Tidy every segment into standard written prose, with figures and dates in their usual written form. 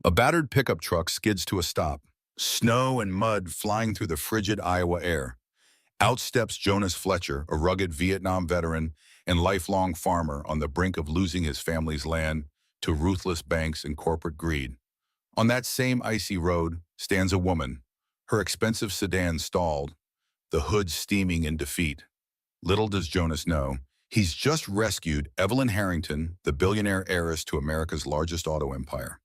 A battered pickup truck skids to a stop, snow and mud flying through the frigid Iowa air. Out steps Jonas Fletcher, a rugged Vietnam veteran and lifelong farmer on the brink of losing his family's land to ruthless banks and corporate greed. On that same icy road stands a woman, her expensive sedan stalled, the hood steaming in defeat. Little does Jonas know, he's just rescued Evelyn Harrington, the billionaire heiress to America's largest auto empire.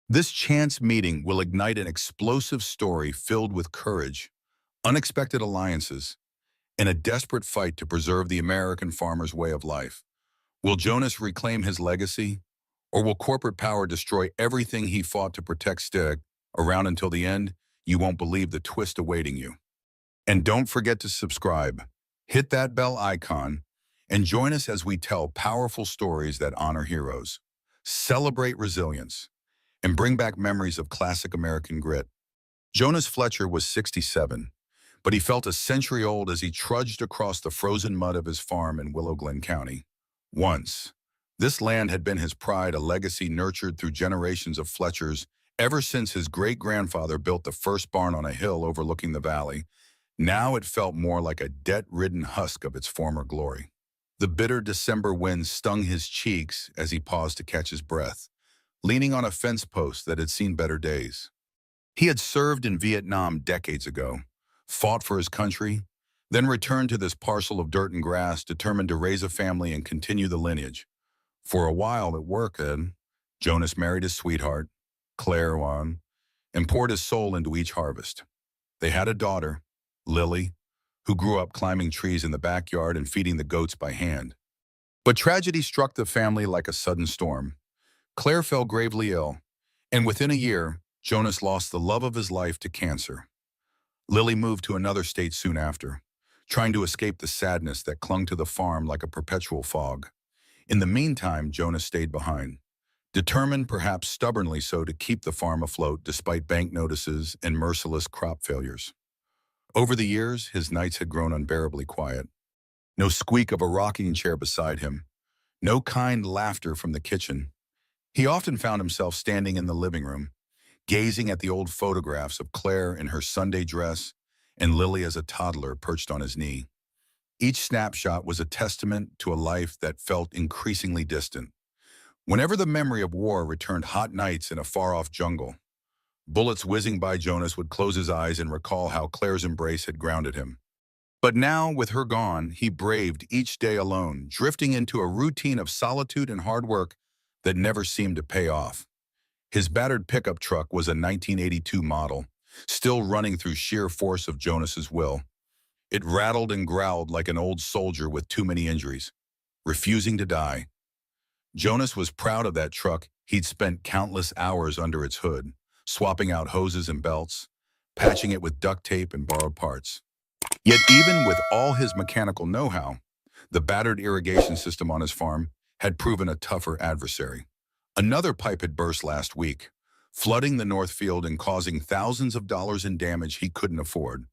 This chance meeting will ignite an explosive story filled with courage, unexpected alliances, and a desperate fight to preserve the American farmer's way of life. Will Jonas reclaim his legacy, or will corporate power destroy everything he fought to protect? Stick around until the end. You won't believe the twist awaiting you. And don't forget to subscribe, hit that bell icon, and join us as we tell powerful stories that honor heroes, celebrate resilience, and bring back memories of classic American grit. Jonas Fletcher was 67, but he felt a century old as he trudged across the frozen mud of his farm in Willow Glen County. Once, this land had been his pride, a legacy nurtured through generations of Fletchers ever since his great-grandfather built the first barn on a hill overlooking the valley. Now it felt more like a debt-ridden husk of its former glory. The bitter December wind stung his cheeks as he paused to catch his breath, leaning on a fence post that had seen better days. He had served in Vietnam decades ago, fought for his country, then returned to this parcel of dirt and grass, determined to raise a family and continue the lineage. For a while at work, Jonas married his sweetheart, Claire, and poured his soul into each harvest. They had a daughter, Lily, who grew up climbing trees in the backyard and feeding the goats by hand. But tragedy struck the family like a sudden storm. Claire fell gravely ill, and within a year, Jonas lost the love of his life to cancer. Lily moved to another state soon after, trying to escape the sadness that clung to the farm like a perpetual fog. In the meantime, Jonas stayed behind, determined, perhaps stubbornly so, to keep the farm afloat despite bank notices and merciless crop failures. Over the years, his nights had grown unbearably quiet. No squeak of a rocking chair beside him, no kind laughter from the kitchen. He often found himself standing in the living room, gazing at the old photographs of Claire in her Sunday dress and Lily as a toddler perched on his knee. Each snapshot was a testament to a life that felt increasingly distant. Whenever the memory of war returned, hot nights in a far-off jungle, bullets whizzing by, Jonas would close his eyes and recall how Claire's embrace had grounded him. But now, with her gone, he braved each day alone, drifting into a routine of solitude and hard work that never seemed to pay off. His battered pickup truck was a 1982 model, still running through sheer force of Jonas's will. It rattled and growled like an old soldier with too many injuries, refusing to die. Jonas was proud of that truck. He'd spent countless hours under its hood, swapping out hoses and belts, patching it with duct tape and borrowed parts. Yet even with all his mechanical know-how, the battered irrigation system on his farm had proven a tougher adversary. Another pipe had burst last week, flooding the north field and causing thousands of dollars in damage he couldn't afford.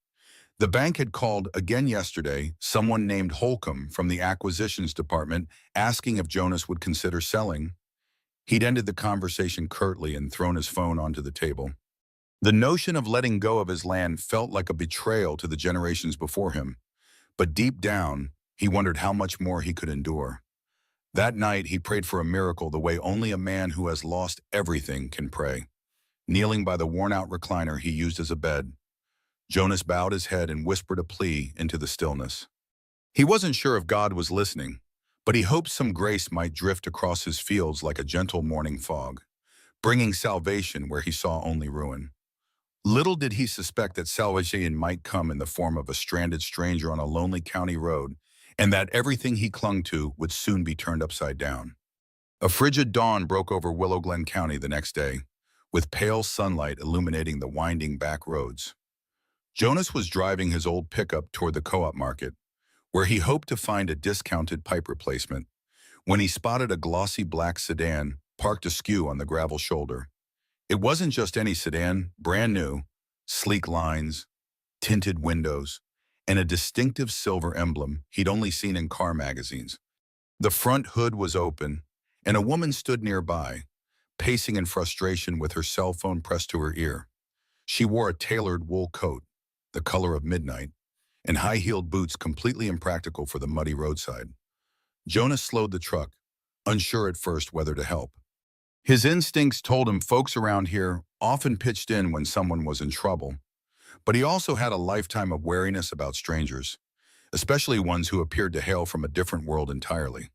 The bank had called again yesterday, someone named Holcomb from the acquisitions department, asking if Jonas would consider selling. He'd ended the conversation curtly and thrown his phone onto the table. The notion of letting go of his land felt like a betrayal to the generations before him, but deep down, he wondered how much more he could endure. That night, he prayed for a miracle the way only a man who has lost everything can pray. Kneeling by the worn-out recliner he used as a bed, Jonas bowed his head and whispered a plea into the stillness. He wasn't sure if God was listening, but he hoped some grace might drift across his fields like a gentle morning fog, bringing salvation where he saw only ruin. Little did he suspect that salvation might come in the form of a stranded stranger on a lonely county road, and that everything he clung to would soon be turned upside down. A frigid dawn broke over Willow Glen County the next day, with pale sunlight illuminating the winding back roads. Jonas was driving his old pickup toward the co-op market, where he hoped to find a discounted pipe replacement, when he spotted a glossy black sedan parked askew on the gravel shoulder. It wasn't just any sedan, brand new, sleek lines, tinted windows, and a distinctive silver emblem he'd only seen in car magazines. The front hood was open, and a woman stood nearby, pacing in frustration with her cell phone pressed to her ear. She wore a tailored wool coat, the color of midnight, and high-heeled boots completely impractical for the muddy roadside. Jonas slowed the truck, unsure at first whether to help. His instincts told him folks around here often pitched in when someone was in trouble, but he also had a lifetime of wariness about strangers, especially ones who appeared to hail from a different world entirely.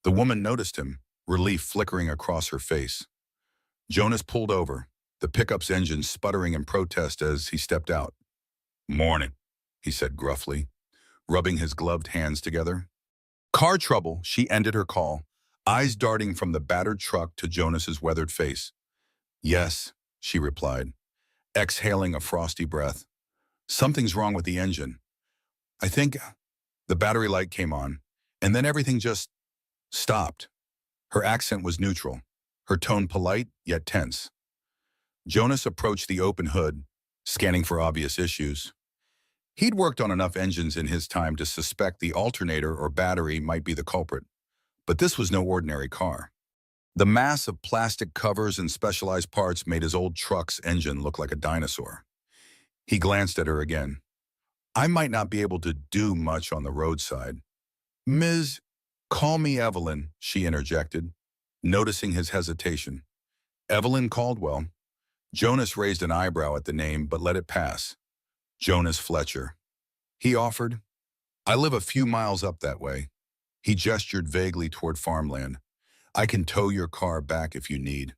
The woman noticed him, relief flickering across her face. Jonas pulled over, the pickup's engine sputtering in protest as he stepped out. "Morning," he said gruffly, rubbing his gloved hands together. "Car trouble," she ended her call, eyes darting from the battered truck to Jonas's weathered face. "Yes," she replied, exhaling a frosty breath. "Something's wrong with the engine. I think." The battery light came on, and then everything just stopped. Her accent was neutral, her tone polite yet tense. Jonas approached the open hood, scanning for obvious issues. He'd worked on enough engines in his time to suspect the alternator or battery might be the culprit, but this was no ordinary car. The mass of plastic covers and specialized parts made his old truck's engine look like a dinosaur. He glanced at her again. "I might not be able to do much on the roadside." "Ms. Call me Evelyn," she interjected, noticing his hesitation. "Evelyn Caldwell." Jonas raised an eyebrow at the name, but let it pass. "Jonas Fletcher." He offered. "I live a few miles up that way." He gestured vaguely toward farmland. "I can tow your car back if you need,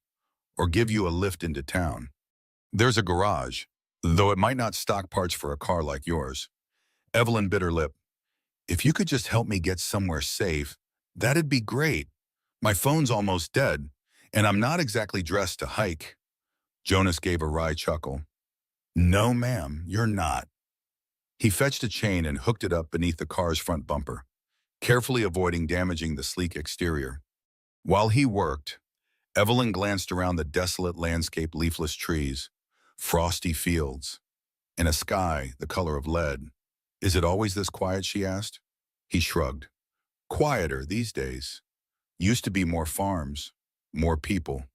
or give you a lift into town. There's a garage, though it might not stock parts for a car like yours." Evelyn bit her lip. "If you could just help me get somewhere safe, that'd be great. My phone's almost dead, and I'm not exactly dressed to hike." Jonas gave a wry chuckle. "No, ma'am, you're not." He fetched a chain and hooked it up beneath the car's front bumper, carefully avoiding damaging the sleek exterior. While he worked, Evelyn glanced around the desolate landscape, leafless trees, frosty fields, and a sky the color of lead. "Is it always this quiet?" she asked. He shrugged. "Quieter these days. Used to be more farms, more people."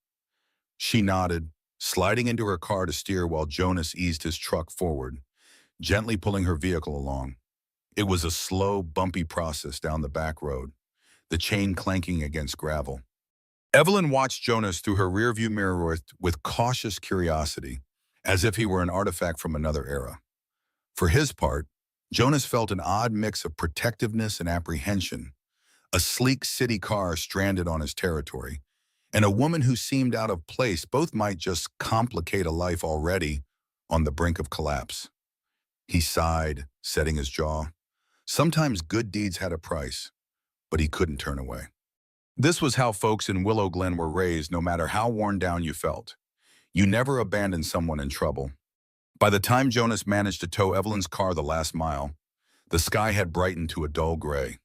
She nodded, sliding into her car to steer while Jonas eased his truck forward, gently pulling her vehicle along. It was a slow, bumpy process down the back road, the chain clanking against gravel. Evelyn watched Jonas through her rearview mirror with cautious curiosity, as if he were an artifact from another era. For his part, Jonas felt an odd mix of protectiveness and apprehension, a sleek city car stranded on his territory, and a woman who seemed out of place. Both might just complicate a life already on the brink of collapse. He sighed, setting his jaw. Sometimes good deeds had a price, but he couldn't turn away. This was how folks in Willow Glen were raised, no matter how worn down you felt. You never abandoned someone in trouble. By the time Jonas managed to tow Evelyn's car the last mile, the sky had brightened to a dull gray.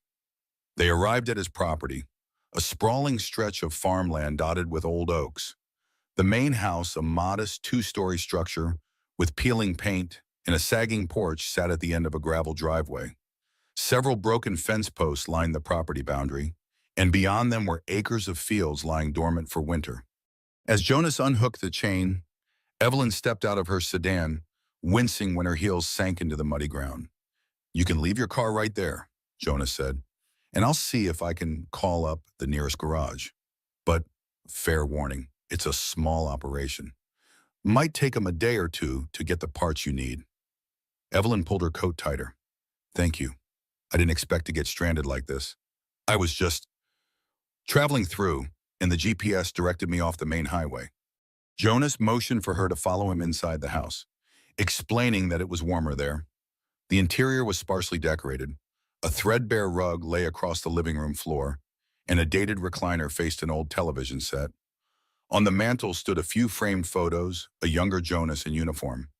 They arrived at his property, a sprawling stretch of farmland dotted with old oaks. The main house, a modest two-story structure with peeling paint and a sagging porch, sat at the end of a gravel driveway. Several broken fence posts lined the property boundary, and beyond them were acres of fields lying dormant for winter. As Jonas unhooked the chain, Evelyn stepped out of her sedan, wincing when her heels sank into the muddy ground. "You can leave your car right there," Jonas said, "and I'll see if I can call up the nearest garage. But, fair warning, it's a small operation. Might take 'em a day or two to get the parts you need." Evelyn pulled her coat tighter. "Thank you. I didn't expect to get stranded like this. I was just traveling through, and the GPS directed me off the main highway." Jonas motioned for her to follow him inside the house, explaining that it was warmer there. The interior was sparsely decorated. A threadbare rug lay across the living room floor, and a dated recliner faced an old television set. On the mantel stood a few framed photos, a younger Jonas in uniform,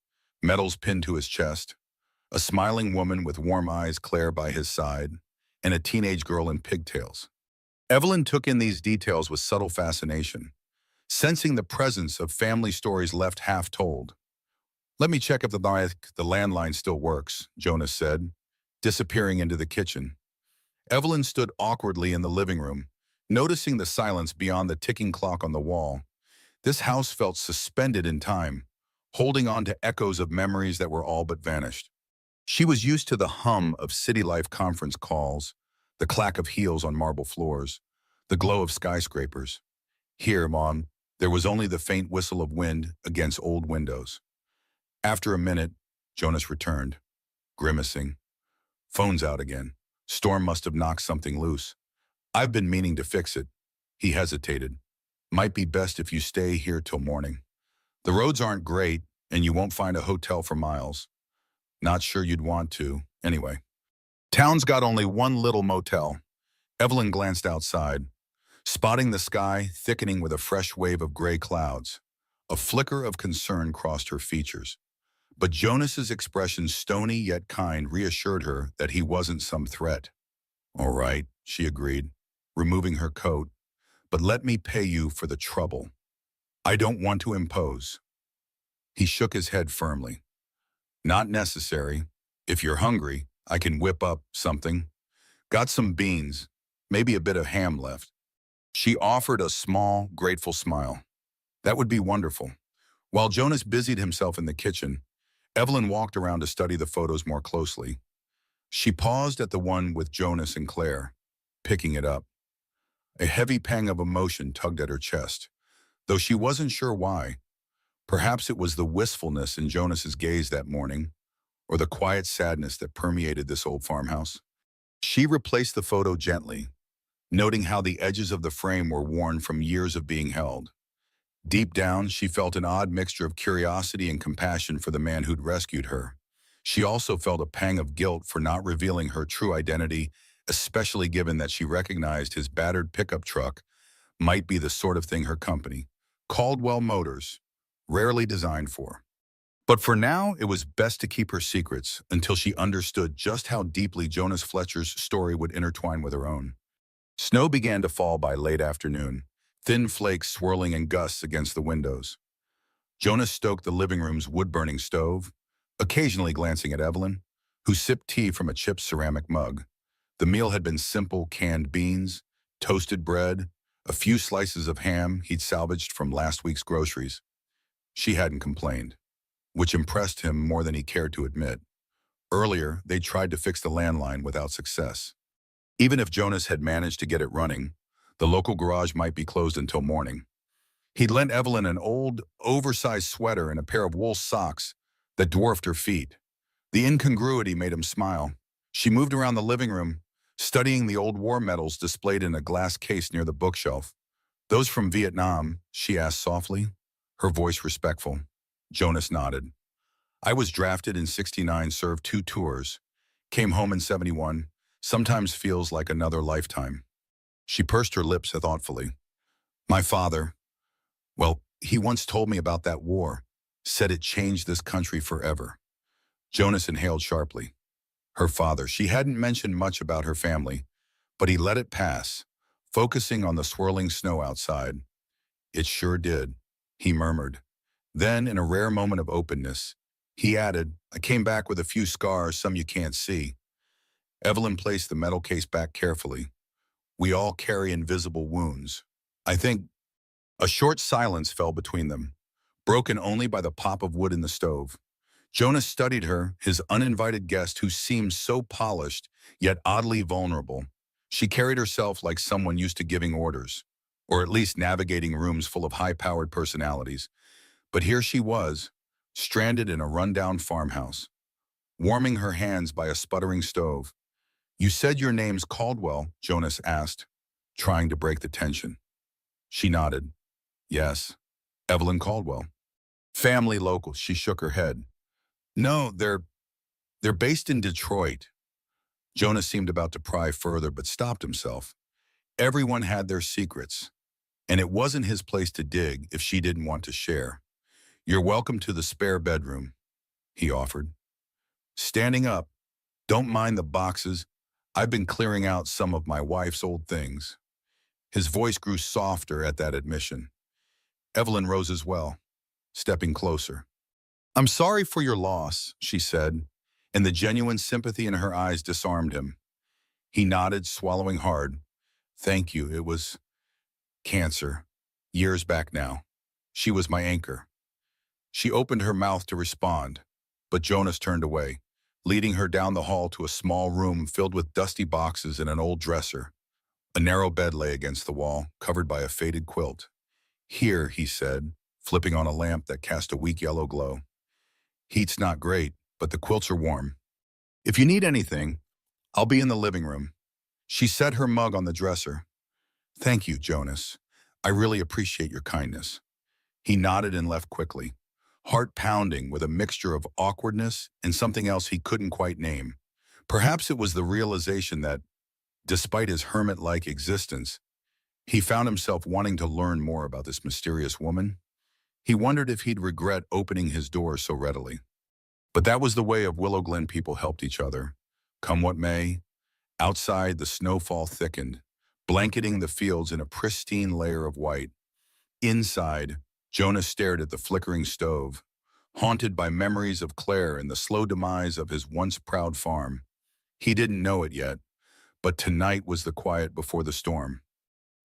medals pinned to his chest, a smiling woman with warm eyes Claire by his side, and a teenage girl in pigtails. Evelyn took in these details with subtle fascination, sensing the presence of family stories left half told. "Let me check if the landline still works," Jonas said, disappearing into the kitchen. Evelyn stood awkwardly in the living room, noticing the silence beyond the ticking clock on the wall, This house felt suspended in time, holding on to echoes of memories that were all but vanished. She was used to the hum of city life conference calls, the clack of heels on marble floors, the glow of skyscrapers. Here, Mom, there was only the faint whistle of wind against old windows. After a minute, Jonas returned, grimacing. Phone's out again. Storm must have knocked something loose. I've been meaning to fix it. He hesitated. Might be best if you stay here till morning. The roads aren't great, and you won't find a hotel for miles. Not sure you'd want to, anyway. Town's got only one little motel. Evelyn glanced outside, spotting the sky thickening with a fresh wave of gray clouds. A flicker of concern crossed her features. But Jonas's expression, stony yet kind, reassured her that he wasn't some threat. All right, she agreed, removing her coat, but let me pay you for the trouble. I don't want to impose. He shook his head firmly. Not necessary. If you're hungry, I can whip up something. Got some beans, maybe a bit of ham left. She offered a small, grateful smile. That would be wonderful. While Jonas busied himself in the kitchen, Evelyn walked around to study the photos more closely. She paused at the one with Jonas and Claire, picking it up. A heavy pang of emotion tugged at her chest, though she wasn't sure why. Perhaps it was the wistfulness in Jonas's gaze that morning, or the quiet sadness that permeated this old farmhouse. She replaced the photo gently, noting how the edges of the frame were worn from years of being held. Deep down, she felt an odd mixture of curiosity and compassion for the man who'd rescued her. She also felt a pang of guilt for not revealing her true identity, especially given that she recognized his battered pickup truck might be the sort of thing her company, Caldwell Motors, rarely designed for. But for now, it was best to keep her secrets until she understood just how deeply Jonas Fletcher's story would intertwine with her own. Snow began to fall by late afternoon, thin flakes swirling in gusts against the windows. Jonas stoked the living room's wood-burning stove, occasionally glancing at Evelyn, who sipped tea from a chipped ceramic mug. The meal had been simple canned beans, toasted bread, a few slices of ham he'd salvaged from last week's groceries. She hadn't complained, which impressed him more than he cared to admit. Earlier, they tried to fix the landline without success. Even if Jonas had managed to get it running, the local garage might be closed until morning. He'd lent Evelyn an old, oversized sweater and a pair of wool socks that dwarfed her feet. The incongruity made him smile. She moved around the living room, studying the old war medals displayed in a glass case near the bookshelf. Those from Vietnam, she asked softly, her voice respectful. Jonas nodded. I was drafted in '69, served 2 tours, came home in '71, sometimes feels like another lifetime. She pursed her lips thoughtfully. My father, well, he once told me about that war, said it changed this country forever. Jonas inhaled sharply. Her father, she hadn't mentioned much about her family, but he let it pass, focusing on the swirling snow outside. It sure did, he murmured. Then, in a rare moment of openness, he added, I came back with a few scars, some you can't see. Evelyn placed the metal case back carefully. We all carry invisible wounds. I think a short silence fell between them, broken only by the pop of wood in the stove. Jonas studied her, his uninvited guest who seemed so polished, yet oddly vulnerable. She carried herself like someone used to giving orders, or at least navigating rooms full of high-powered personalities. But here she was, stranded in a rundown farmhouse, warming her hands by a sputtering stove. You said your name's Caldwell, Jonas asked, trying to break the tension. She nodded. Yes, Evelyn Caldwell. Family local, she shook her head. No, they're based in Detroit. Jonas seemed about to pry further, but stopped himself. Everyone had their secrets, and it wasn't his place to dig if she didn't want to share. You're welcome to the spare bedroom, he offered. Standing up, don't mind the boxes. I've been clearing out some of my wife's old things. His voice grew softer at that admission. Evelyn rose as well, stepping closer. I'm sorry for your loss, she said, and the genuine sympathy in her eyes disarmed him. He nodded, swallowing hard. Thank you, it was cancer. Years back now. She was my anchor. She opened her mouth to respond, but Jonas turned away, leading her down the hall to a small room filled with dusty boxes and an old dresser. A narrow bed lay against the wall, covered by a faded quilt. Here, he said, flipping on a lamp that cast a weak yellow glow. Heat's not great, but the quilts are warm. If you need anything, I'll be in the living room. She set her mug on the dresser. Thank you, Jonas. I really appreciate your kindness. He nodded and left quickly, heart pounding with a mixture of awkwardness and something else he couldn't quite name. Perhaps it was the realization that, despite his hermit-like existence, he found himself wanting to learn more about this mysterious woman. He wondered if he'd regret opening his door so readily. But that was the way of Willow Glen people helped each other. Come what may, outside the snowfall thickened, blanketing the fields in a pristine layer of white. Inside, Jonas stared at the flickering stove, haunted by memories of Claire and the slow demise of his once proud farm. He didn't know it yet, but tonight was the quiet before the storm.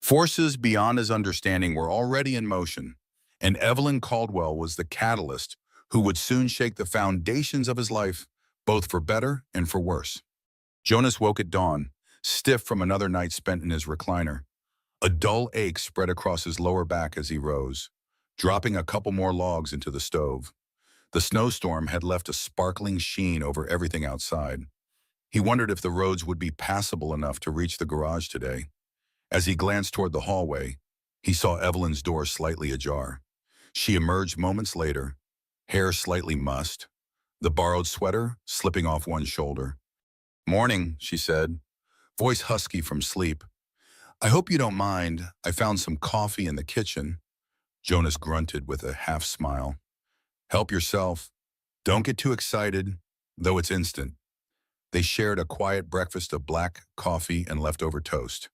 Forces beyond his understanding were already in motion, and Evelyn Caldwell was the catalyst who would soon shake the foundations of his life, both for better and for worse. Jonas woke at dawn, stiff from another night spent in his recliner. A dull ache spread across his lower back as he rose, dropping a couple more logs into the stove. The snowstorm had left a sparkling sheen over everything outside. He wondered if the roads would be passable enough to reach the garage today. As he glanced toward the hallway, he saw Evelyn's door slightly ajar. She emerged moments later, hair slightly mussed, the borrowed sweater slipping off one shoulder. "Morning," she said, voice husky from sleep. "I hope you don't mind. I found some coffee in the kitchen." Jonas grunted with a half smile. "Help yourself. Don't get too excited, though it's instant." They shared a quiet breakfast of black coffee and leftover toast.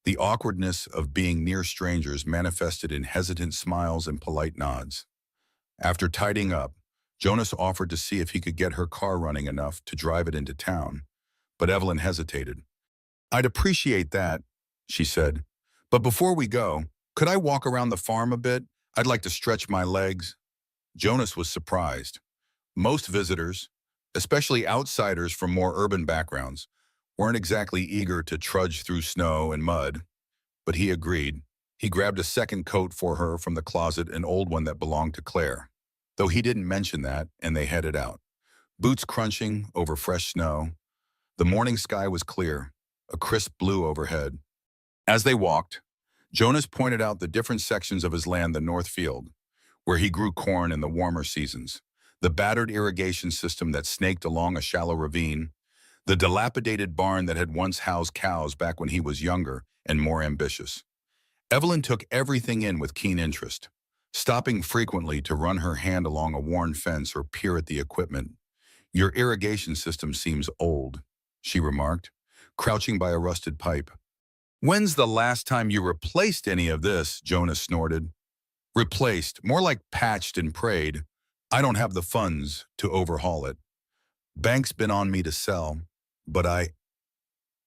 The awkwardness of being near strangers manifested in hesitant smiles and polite nods. After tidying up, Jonas offered to see if he could get her car running enough to drive it into town, but Evelyn hesitated. "I'd appreciate that," she said. "But before we go, could I walk around the farm a bit? I'd like to stretch my legs." Jonas was surprised. Most visitors, especially outsiders from more urban backgrounds, weren't exactly eager to trudge through snow and mud, but he agreed. He grabbed a second coat for her from the closet, an old one that belonged to Claire, though he didn't mention that, and they headed out. Boots crunching over fresh snow. The morning sky was clear, a crisp blue overhead. As they walked, Jonas pointed out the different sections of his land, the North Field, where he grew corn in the warmer seasons, the battered irrigation system that snaked along a shallow ravine, the dilapidated barn that had once housed cows back when he was younger and more ambitious. Evelyn took everything in with keen interest, stopping frequently to run her hand along a worn fence or peer at the equipment. "Your irrigation system seems old," she remarked, crouching by a rusted pipe. "When's the last time you replaced any of this?" Jonas snorted. "Replaced, more like patched and prayed. I don't have the funds to overhaul it. Bank's been on me to sell, but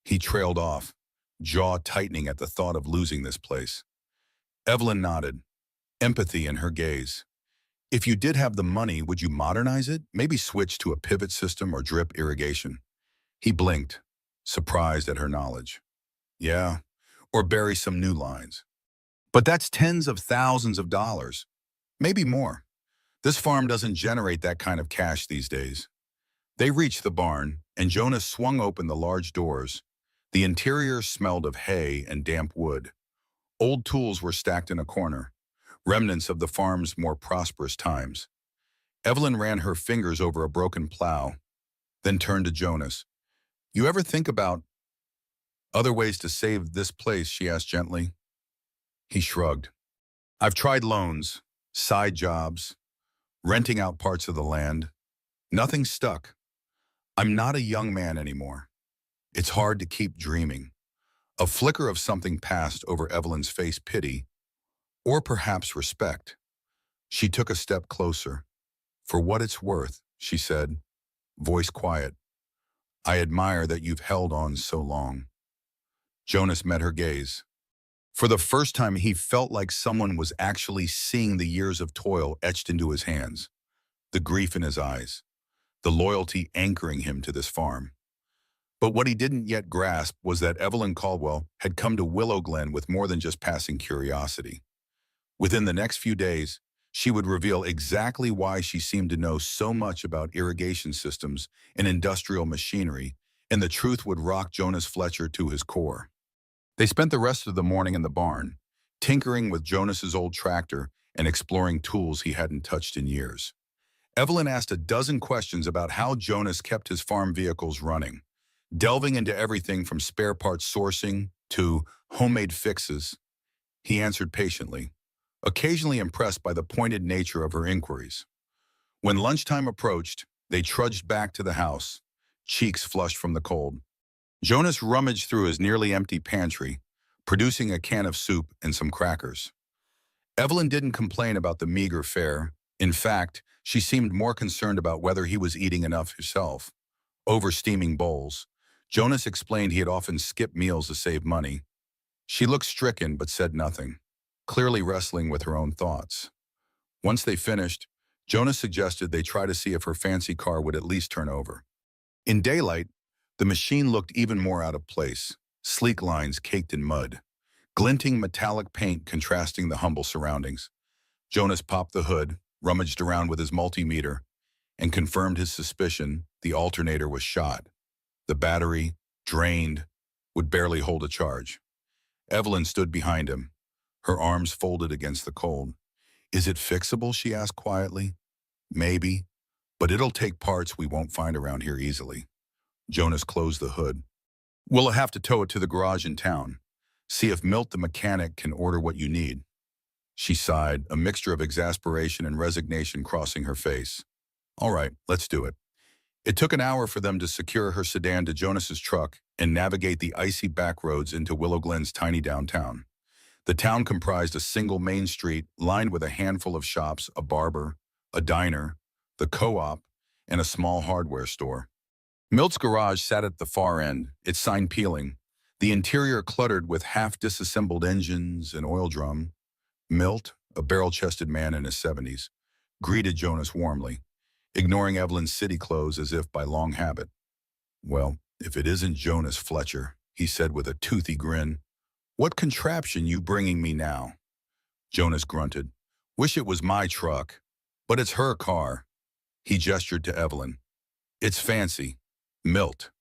He trailed off, jaw tightening at the thought of losing this place. Evelyn nodded, empathy in her gaze. "If you did have the money, would you modernize it? Maybe switch to a pivot system or drip irrigation?" He blinked, surprised at her knowledge. "Yeah, or bury some new lines. But that's tens of thousands of dollars, maybe more. This farm doesn't generate that kind of cash these days." They reached the barn, and Jonas swung open the large doors. The interior smelled of hay and damp wood. Old tools were stacked in a corner, remnants of the farm's more prosperous times. Evelyn ran her fingers over a broken plow, then turned to Jonas. "You ever think about other ways to save this place?" she asked gently. He shrugged. "I've tried loans, side jobs, renting out parts of the land. Nothing stuck. I'm not a young man anymore. It's hard to keep dreaming." A flicker of something passed over Evelyn's face, pity, or perhaps respect. She took a step closer. "For what it's worth," she said, voice quiet, "I admire that you've held on so long." Jonas met her gaze. For the first time, he felt like someone was actually seeing the years of toil etched into his hands, the grief in his eyes, the loyalty anchoring him to this farm. But what he didn't yet grasp was that Evelyn Caldwell had come to Willow Glen with more than just passing curiosity. Within the next few days, she would reveal exactly why she seemed to know so much about irrigation systems and industrial machinery, and the truth would rock Jonas Fletcher to his core. They spent the rest of the morning in the barn, tinkering with Jonas's old tractor and exploring tools he hadn't touched in years. Evelyn asked a dozen questions about how Jonas kept his farm vehicles running, delving into everything from spare parts sourcing to homemade fixes. He answered patiently, occasionally impressed by the pointed nature of her inquiries. When lunchtime approached, they trudged back to the house, cheeks flushed from the cold. Jonas rummaged through his nearly empty pantry, producing a can of soup and some crackers. Evelyn didn't complain about the meager fare. In fact, she seemed more concerned about whether he was eating enough herself. Over steaming bowls, Jonas explained he had often skipped meals to save money. She looked stricken but said nothing, clearly wrestling with her own thoughts. Once they finished, Jonas suggested they try to see if her fancy car would at least turn over. In daylight, the machine looked even more out of place, sleek lines caked in mud, glinting metallic paint contrasting the humble surroundings. Jonas popped the hood, rummaged around with his multimeter, and confirmed his suspicion the alternator was shot. The battery, drained, would barely hold a charge. Evelyn stood behind him, her arms folded against the cold. "Is it fixable?" she asked quietly. "Maybe, but it'll take parts we won't find around here easily." Jonas closed the hood. "We'll have to tow it to the garage in town. See if Milt the mechanic can order what you need." She sighed, a mixture of exasperation and resignation crossing her face. "All right, let's do it." It took an hour for them to secure her sedan to Jonas's truck and navigate the icy back roads into Willow Glen's tiny downtown. The town comprised a single main street lined with a handful of shops, a barber, a diner, the co-op, and a small hardware store. Milt's garage sat at the far end, its sign peeling, the interior cluttered with half-disassembled engines and oil drum. Milt, a barrel-chested man in his 70s, greeted Jonas warmly, ignoring Evelyn's city clothes as if by long habit. "Well, if it isn't Jonas Fletcher," he said with a toothy grin. "What contraption you bringing me now?" Jonas grunted. "Wish it was my truck, but it's her car." He gestured to Evelyn. "It's fancy. Milt.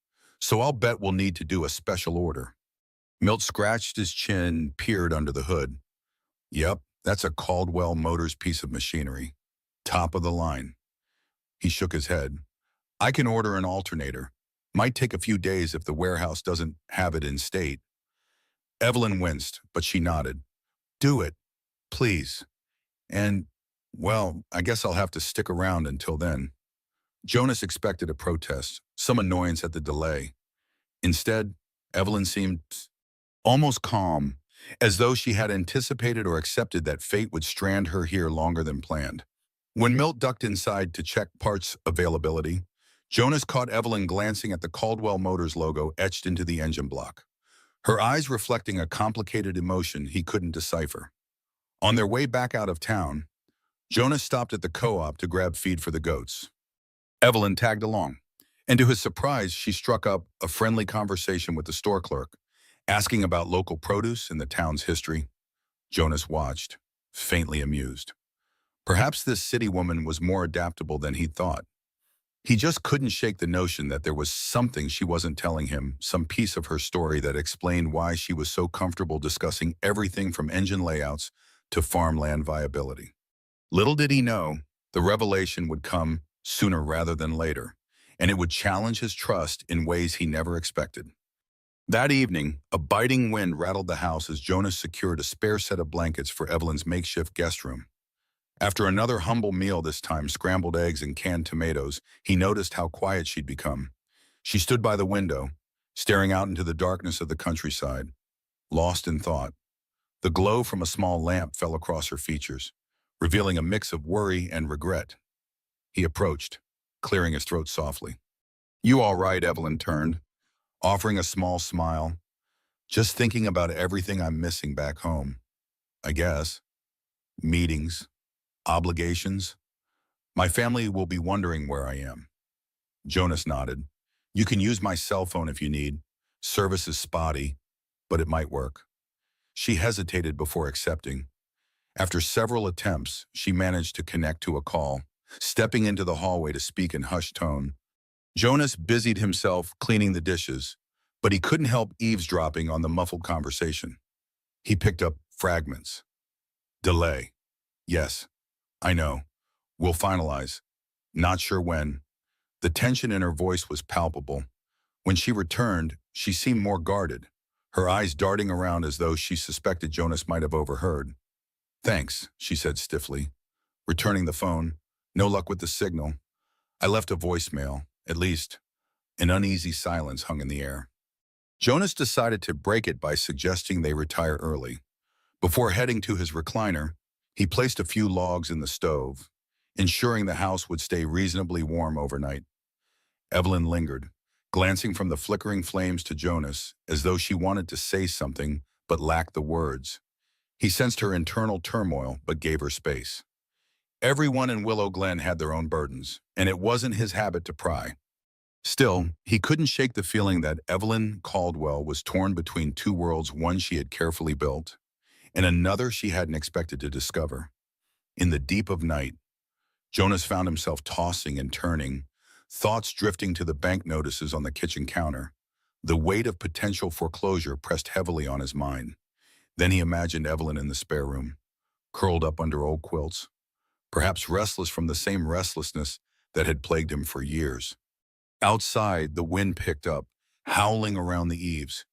So I'll bet we'll need to do a special order." Milt scratched his chin, peered under the hood. "Yep, that's a Caldwell Motors piece of machinery. Top of the line." He shook his head. "I can order an alternator. Might take a few days if the warehouse doesn't have it in state." Evelyn winced, but she nodded. "Do it, please. And, well, I guess I'll have to stick around until then." Jonas expected a protest, some annoyance at the delay. Instead, Evelyn seemed almost calm, as though she had anticipated or accepted that fate would strand her here longer than planned. When Milt ducked inside to check parts availability, Jonas caught Evelyn glancing at the Caldwell Motors logo etched into the engine block, her eyes reflecting a complicated emotion he couldn't decipher. On their way back out of town, Jonas stopped at the co-op to grab feed for the goats. Evelyn tagged along, and to his surprise, she struck up a friendly conversation with the store clerk, asking about local produce and the town's history. Jonas watched, faintly amused. Perhaps this city woman was more adaptable than he thought. He just couldn't shake the notion that there was something she wasn't telling him, some piece of her story that explained why she was so comfortable discussing everything from engine layouts to farmland viability. Little did he know, the revelation would come sooner rather than later, and it would challenge his trust in ways he never expected. That evening, a biting wind rattled the house as Jonas secured a spare set of blankets for Evelyn's makeshift guest room. After another humble meal, this time scrambled eggs and canned tomatoes, he noticed how quiet she'd become. She stood by the window, staring out into the darkness of the countryside, lost in thought. The glow from a small lamp fell across her features, revealing a mix of worry and regret. He approached, clearing his throat softly. "You all right?" Evelyn turned, offering a small smile. Just thinking about everything I'm missing back home, I guess. Meetings, obligations. My family will be wondering where I am. Jonas nodded. You can use my cell phone if you need. Service is spotty, but it might work. She hesitated before accepting. After several attempts, she managed to connect to a call, stepping into the hallway to speak in hushed tone. Jonas busied himself cleaning the dishes, but he couldn't help eavesdropping on the muffled conversation. He picked up fragments. Delay. Yes, I know. We'll finalize. Not sure when. The tension in her voice was palpable. When she returned, she seemed more guarded, her eyes darting around as though she suspected Jonas might have overheard. Thanks, she said stiffly, returning the phone. No luck with the signal. I left a voicemail, at least. An uneasy silence hung in the air. Jonas decided to break it by suggesting they retire early. Before heading to his recliner, he placed a few logs in the stove, ensuring the house would stay reasonably warm overnight. Evelyn lingered, glancing from the flickering flames to Jonas as though she wanted to say something but lacked the words. He sensed her internal turmoil but gave her space. Everyone in Willow Glen had their own burdens, and it wasn't his habit to pry. Still, he couldn't shake the feeling that Evelyn Caldwell was torn between two worlds, one she had carefully built, and another she hadn't expected to discover. In the deep of night, Jonas found himself tossing and turning, thoughts drifting to the bank notices on the kitchen counter. The weight of potential foreclosure pressed heavily on his mind. Then he imagined Evelyn in the spare room, curled up under old quilts, perhaps restless from the same restlessness that had plagued him for years. Outside, the wind picked up, howling around the eaves.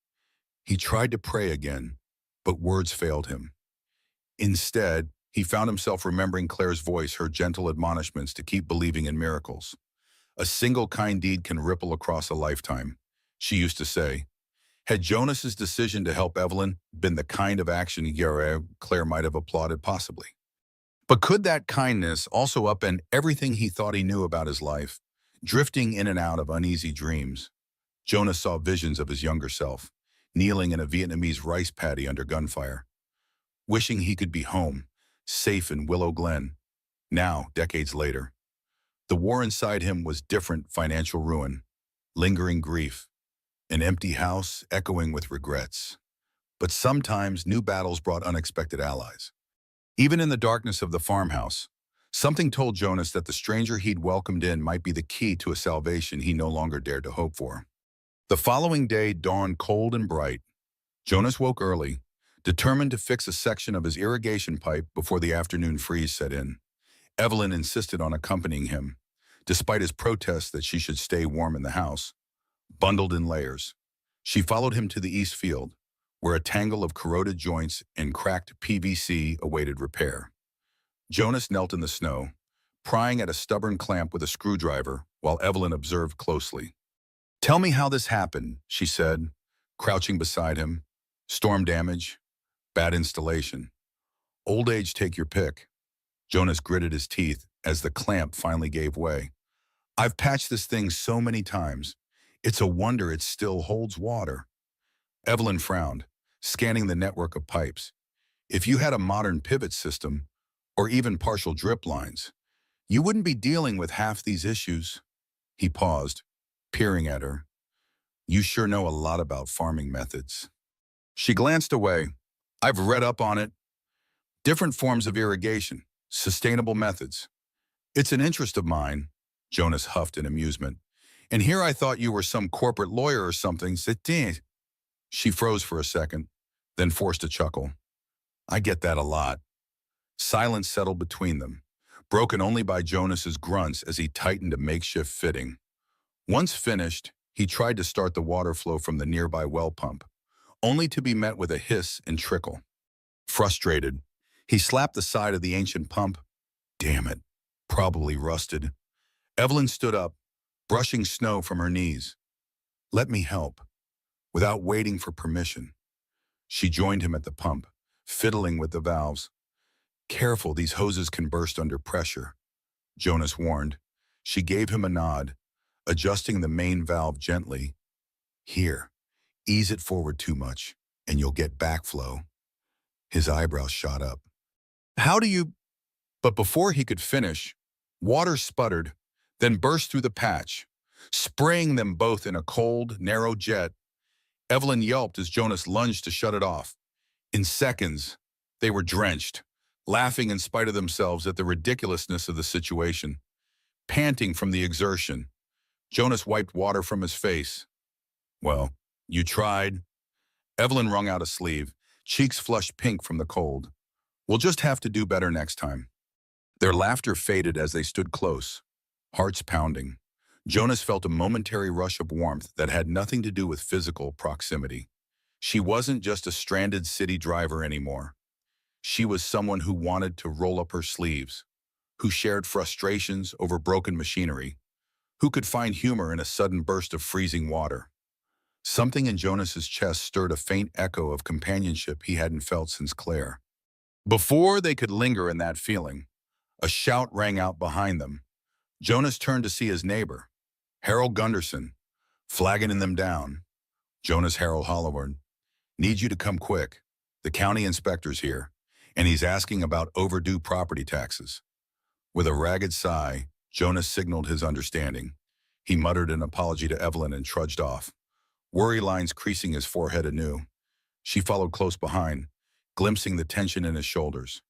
He tried to pray again, but words failed him. Instead, he found himself remembering Claire's voice, her gentle admonishments to keep believing in miracles. A single kind deed can ripple across a lifetime, she used to say. Had Jonas's decision to help Evelyn been the kind of action Claire might have applauded? Possibly. But could that kindness also upend everything he thought he knew about his life, drifting in and out of uneasy dreams? Jonas saw visions of his younger self, kneeling in a Vietnamese rice paddy under gunfire, wishing he could be home, safe in Willow Glen. Now, decades later, the war inside him was different: financial ruin, lingering grief, an empty house echoing with regrets. But sometimes new battles brought unexpected allies. Even in the darkness of the farmhouse, something told Jonas that the stranger he'd welcomed in might be the key to a salvation he no longer dared to hope for. The following day dawned cold and bright. Jonas woke early, determined to fix a section of his irrigation pipe before the afternoon freeze set in. Evelyn insisted on accompanying him, despite his protests that she should stay warm in the house. Bundled in layers, she followed him to the east field, where a tangle of corroded joints and cracked PVC awaited repair. Jonas knelt in the snow, prying at a stubborn clamp with a screwdriver while Evelyn observed closely. "Tell me how this happened," she said, crouching beside him. "Storm damage? Bad installation? Old age, take your pick." Jonas gritted his teeth as the clamp finally gave way. "I've patched this thing so many times. It's a wonder it still holds water." Evelyn frowned, scanning the network of pipes. "If you had a modern pivot system, or even partial drip lines, you wouldn't be dealing with half these issues." He paused, peering at her. "You sure know a lot about farming methods." She glanced away. "I've read up on it. Different forms of irrigation, sustainable methods. It's an interest of mine." Jonas huffed in amusement. "And here I thought you were some corporate lawyer or something." She froze for a second, then forced a chuckle. "I get that a lot." Silence settled between them, broken only by Jonas's grunts as he tightened a makeshift fitting. Once finished, he tried to start the water flow from the nearby well pump, only to be met with a hiss and trickle. Frustrated, he slapped the side of the ancient pump. Damn it, probably rusted. Evelyn stood up, brushing snow from her knees. "Let me help." Without waiting for permission, she joined him at the pump, fiddling with the valves. "Careful, these hoses can burst under pressure," Jonas warned. She gave him a nod, adjusting the main valve gently. "Here, ease it forward too much." and you'll get backflow. His eyebrows shot up. How do you... But before he could finish, water sputtered, then burst through the patch, spraying them both in a cold, narrow jet. Evelyn yelped as Jonas lunged to shut it off. In seconds, they were drenched, laughing in spite of themselves at the ridiculousness of the situation. Panting from the exertion, Jonas wiped water from his face. Well, you tried. Evelyn wrung out a sleeve, cheeks flushed pink from the cold. We'll just have to do better next time. Their laughter faded as they stood close, hearts pounding. Jonas felt a momentary rush of warmth that had nothing to do with physical proximity. She wasn't just a stranded city driver anymore. She was someone who wanted to roll up her sleeves, who shared frustrations over broken machinery, who could find humor in a sudden burst of freezing water. Something in Jonas's chest stirred a faint echo of companionship he hadn't felt since Claire. Before they could linger in that feeling, a shout rang out behind them. Jonas turned to see his neighbor, Harold Gunderson, flagging them down. Jonas Harold Holloward, need you to come quick. The county inspector's here, and he's asking about overdue property taxes. With a ragged sigh, Jonas signaled his understanding. He muttered an apology to Evelyn and trudged off, worry lines creasing his forehead anew. She followed close behind, glimpsing the tension in his shoulders.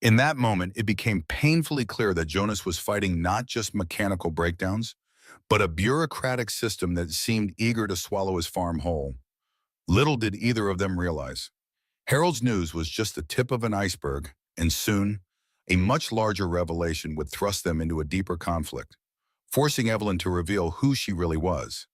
In that moment, it became painfully clear that Jonas was fighting not just mechanical breakdowns, but a bureaucratic system that seemed eager to swallow his farm whole. Little did either of them realize. Harold's news was just the tip of an iceberg, and soon, a much larger revelation would thrust them into a deeper conflict, forcing Evelyn to reveal who she really was.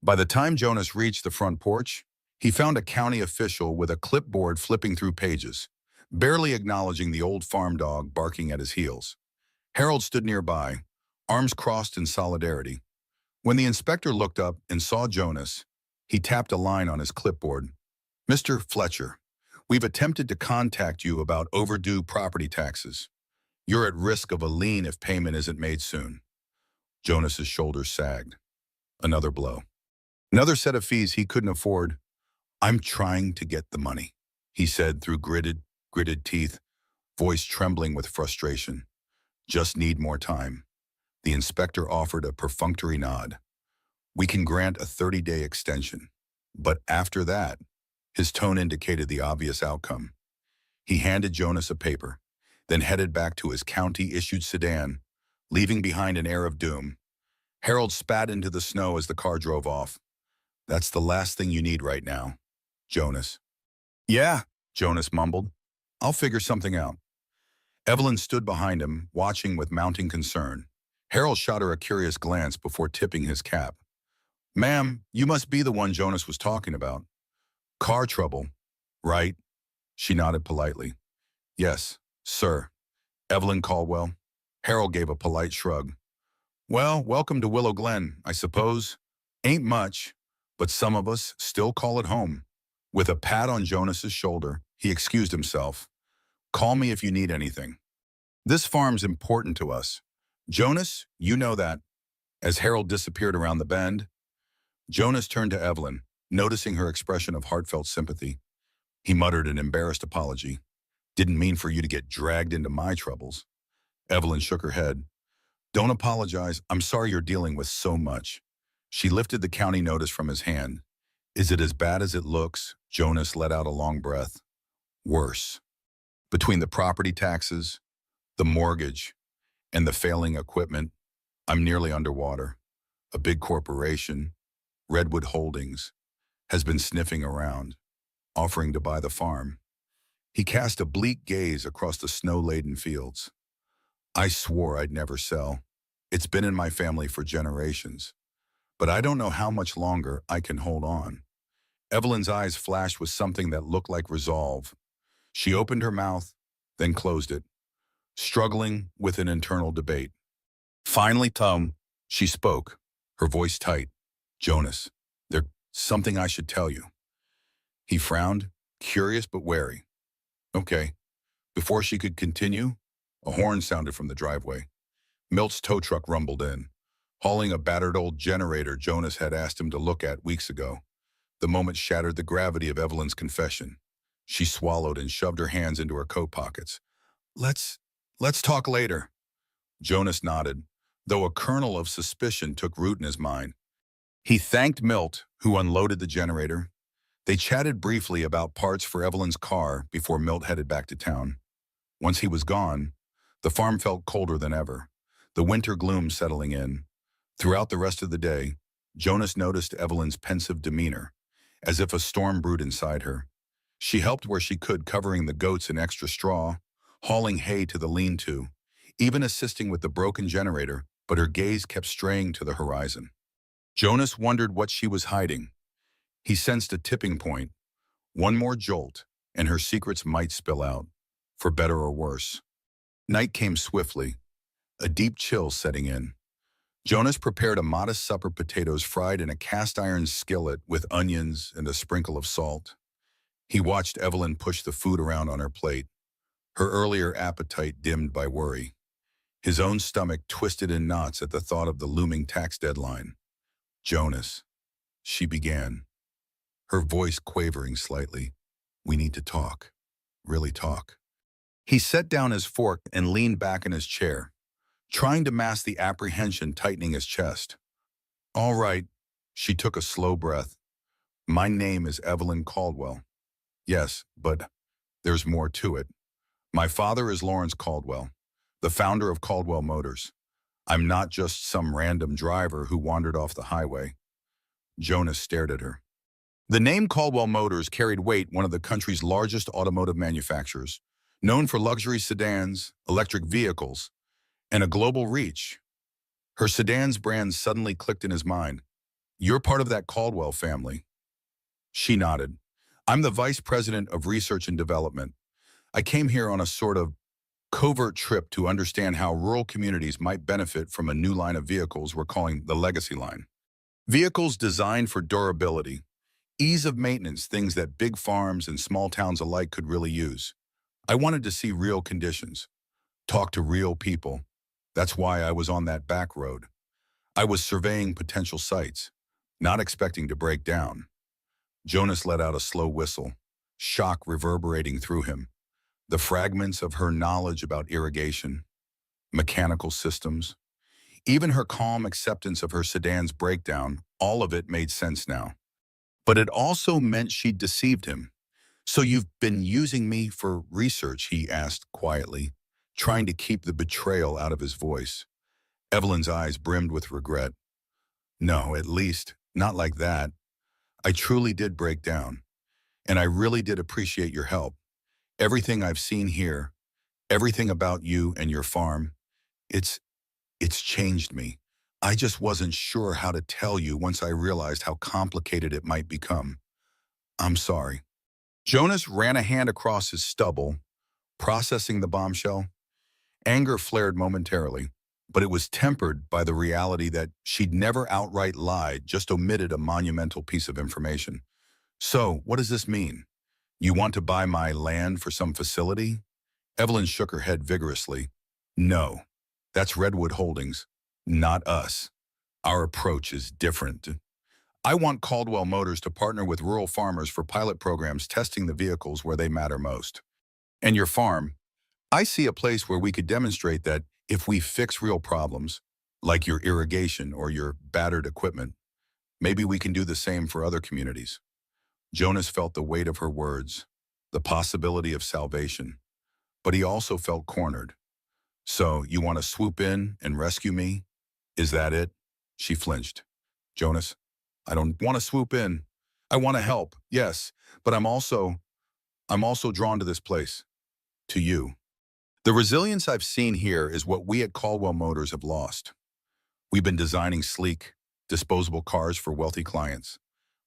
By the time Jonas reached the front porch, he found a county official with a clipboard flipping through pages, barely acknowledging the old farm dog barking at his heels. Harold stood nearby, arms crossed in solidarity. When the inspector looked up and saw Jonas, he tapped a line on his clipboard. Mr. Fletcher, we've attempted to contact you about overdue property taxes. You're at risk of a lien if payment isn't made soon. Jonas's shoulders sagged. Another blow. Another set of fees he couldn't afford. I'm trying to get the money, he said through gritted teeth, voice trembling with frustration. Just need more time. The inspector offered a perfunctory nod. We can grant a 30-day extension. But after that, his tone indicated the obvious outcome. He handed Jonas a paper, then headed back to his county-issued sedan, leaving behind an air of doom. Harold spat into the snow as the car drove off. That's the last thing you need right now, Jonas. Yeah, Jonas mumbled. I'll figure something out. Evelyn stood behind him, watching with mounting concern. Harold shot her a curious glance before tipping his cap. Ma'am, you must be the one Jonas was talking about. Car trouble, right? She nodded politely. Yes, sir. Evelyn Caldwell. Harold gave a polite shrug. Well, welcome to Willow Glen, I suppose. Ain't much, but some of us still call it home. With a pat on Jonas's shoulder, he excused himself. Call me if you need anything. This farm's important to us. Jonas, you know that. As Harold disappeared around the bend, Jonas turned to Evelyn, noticing her expression of heartfelt sympathy. He muttered an embarrassed apology. Didn't mean for you to get dragged into my troubles. Evelyn shook her head. Don't apologize. I'm sorry you're dealing with so much. She lifted the county notice from his hand. Is it as bad as it looks? Jonas let out a long breath. Worse. Between the property taxes, the mortgage, and the failing equipment, I'm nearly underwater. A big corporation, Redwood Holdings, has been sniffing around, offering to buy the farm. He cast a bleak gaze across the snow-laden fields. I swore I'd never sell. It's been in my family for generations. But I don't know how much longer I can hold on. Evelyn's eyes flashed with something that looked like resolve. She opened her mouth, then closed it, struggling with an internal debate. Finally, Tom, she spoke, her voice tight. Jonas, there's something I should tell you. He frowned, curious but wary. Okay. Before she could continue, a horn sounded from the driveway. Milt's tow truck rumbled in, hauling a battered old generator Jonas had asked him to look at weeks ago. The moment shattered the gravity of Evelyn's confession. She swallowed and shoved her hands into her coat pockets. Let's, let's talk later. Jonas nodded, though a kernel of suspicion took root in his mind. He thanked Milt, who unloaded the generator. They chatted briefly about parts for Evelyn's car before Milt headed back to town. Once he was gone, the farm felt colder than ever, the winter gloom settling in. Throughout the rest of the day, Jonas noticed Evelyn's pensive demeanor, as if a storm brewed inside her. She helped where she could, covering the goats in extra straw, hauling hay to the lean-to, even assisting with the broken generator, but her gaze kept straying to the horizon. Jonas wondered what she was hiding. He sensed a tipping point. One more jolt, and her secrets might spill out, for better or worse. Night came swiftly, a deep chill setting in. Jonas prepared a modest supper: potatoes fried in a cast-iron skillet with onions and a sprinkle of salt. He watched Evelyn push the food around on her plate, her earlier appetite dimmed by worry. His own stomach twisted in knots at the thought of the looming tax deadline. Jonas, she began, her voice quavering slightly. We need to talk. Really talk. He set down his fork and leaned back in his chair, trying to mask the apprehension tightening his chest. All right, she took a slow breath. My name is Evelyn Caldwell. Yes, but there's more to it. My father is Lawrence Caldwell, the founder of Caldwell Motors. I'm not just some random driver who wandered off the highway. Jonas stared at her. The name Caldwell Motors carried weight, one of the country's largest automotive manufacturers, known for luxury sedans, electric vehicles, and a global reach. Her sedan's brand suddenly clicked in his mind. You're part of that Caldwell family. She nodded. I'm the vice president of research and development. I came here on a sort of covert trip to understand how rural communities might benefit from a new line of vehicles we're calling the Legacy line. Vehicles designed for durability, ease of maintenance, things that big farms and small towns alike could really use. I wanted to see real conditions, talk to real people. That's why I was on that back road. I was surveying potential sites, not expecting to break down. Jonas let out a slow whistle, shock reverberating through him. The fragments of her knowledge about irrigation, mechanical systems, even her calm acceptance of her sedan's breakdown, all of it made sense now. But it also meant she'd deceived him. So you've been using me for research, he asked quietly, trying to keep the betrayal out of his voice. Evelyn's eyes brimmed with regret. No, at least, not like that. I truly did break down, and I really did appreciate your help. Everything I've seen here, everything about you and your farm, it's changed me. I just wasn't sure how to tell you once I realized how complicated it might become. I'm sorry. Jonas ran a hand across his stubble, processing the bombshell. Anger flared momentarily, but it was tempered by the reality that she'd never outright lied, just omitted a monumental piece of information. So, what does this mean? You want to buy my land for some facility? Evelyn shook her head vigorously. No, that's Redwood Holdings, not us. Our approach is different. I want Caldwell Motors to partner with rural farmers for pilot programs testing the vehicles where they matter most. And your farm, I see a place where we could demonstrate that if we fix real problems, like your irrigation or your battered equipment, maybe we can do the same for other communities. Jonas felt the weight of her words, the possibility of salvation, but he also felt cornered. So, you want to swoop in and rescue me? Is that it? She flinched. Jonas, I don't want to swoop in. I want to help, yes, but I'm also drawn to this place, to you. The resilience I've seen here is what we at Caldwell Motors have lost. We've been designing sleek, disposable cars for wealthy clients.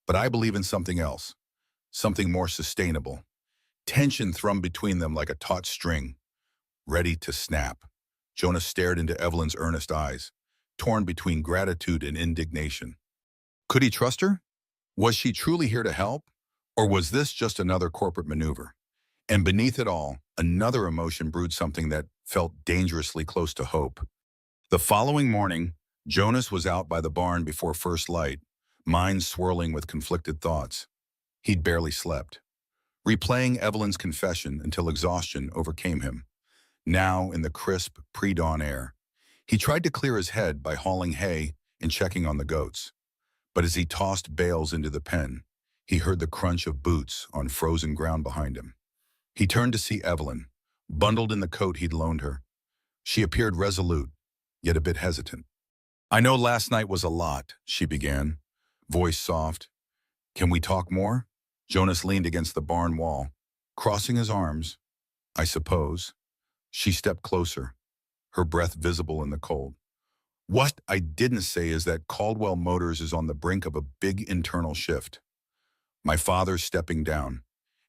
But I believe in something else, something more sustainable. Tension thrummed between them like a taut string, ready to snap. Jonas stared into Evelyn's earnest eyes, torn between gratitude and indignation. Could he trust her? Was she truly here to help? Or was this just another corporate maneuver? And beneath it all, another emotion brewed, something that felt dangerously close to hope. The following morning, Jonas was out by the barn before first light, mind swirling with conflicted thoughts. He'd barely slept, replaying Evelyn's confession until exhaustion overcame him. Now, in the crisp, pre-dawn air, he tried to clear his head by hauling hay and checking on the goats. But as he tossed bales into the pen, he heard the crunch of boots on frozen ground behind him. He turned to see Evelyn, bundled in the coat he'd loaned her. She appeared resolute, yet a bit hesitant. "I know last night was a lot," she began, voice soft. "Can we talk more?" Jonas leaned against the barn wall, crossing his arms. "I suppose." She stepped closer, her breath visible in the cold. "What I didn't say is that Caldwell Motors is on the brink of a big internal shift. My father's stepping down,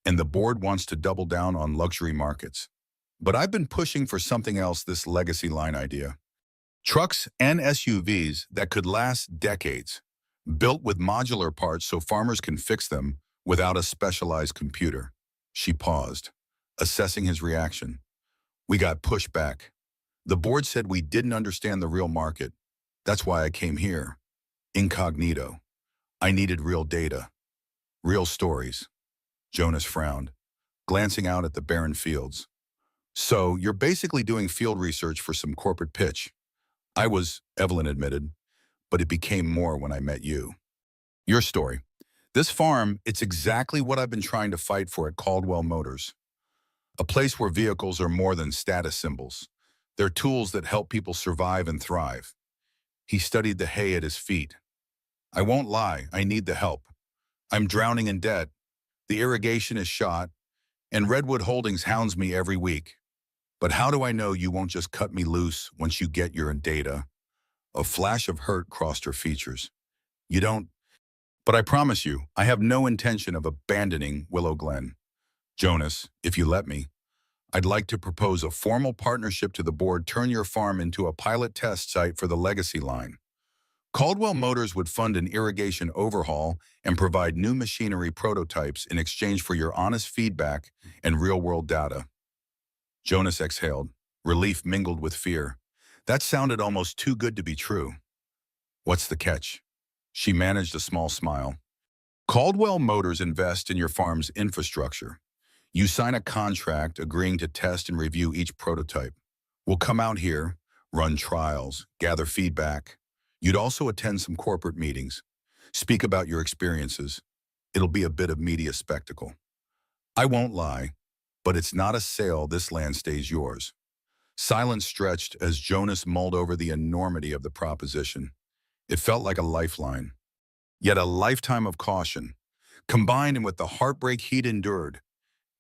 and the board wants to double down on luxury markets. But I've been pushing for something else, this legacy line idea. Trucks and SUVs that could last decades, built with modular parts so farmers can fix them without a specialized computer." She paused, assessing his reaction. "We got pushed back. The board said we didn't understand the real market. That's why I came here. Incognito. I needed real data. Real stories." Jonas frowned, glancing out at the barren fields. "So, you're basically doing field research for some corporate pitch." "I was," Evelyn admitted, "but it became more when I met you." "Your story. This farm, it's exactly what I've been trying to fight for at Caldwell Motors. A place where vehicles are more than status symbols. They're tools that help people survive and thrive." He studied the hay at his feet. "I won't lie, I need the help. I'm drowning in debt. The irrigation is shot, and Redwood Holdings hounds me every week. But how do I know you won't just cut me loose once you get your data?" A flash of hurt crossed her features. "You don't. But I promise you, I have no intention of abandoning Willow Glen. Jonas, if you let me, I'd like to propose a formal partnership to the board, turn your farm into a pilot test site for the legacy line. Caldwell Motors would fund an irrigation overhaul and provide new machinery prototypes in exchange for your honest feedback and real-world data." Jonas exhaled, relief mingled with fear. That sounded almost too good to be true. "What's the catch?" She managed a small smile. "Caldwell Motors invest in your farm's infrastructure. You sign a contract agreeing to test and review each prototype. We'll come out here, run trials, gather feedback. You'd also attend some corporate meetings, speak about your experiences. It'll be a bit of media spectacle. I won't lie, but it's not a sale. This land stays yours." Silence stretched as Jonas mulled over the enormity of the proposition. It felt like a lifeline, yet a lifetime of caution, combined with the heartbreak he'd endured,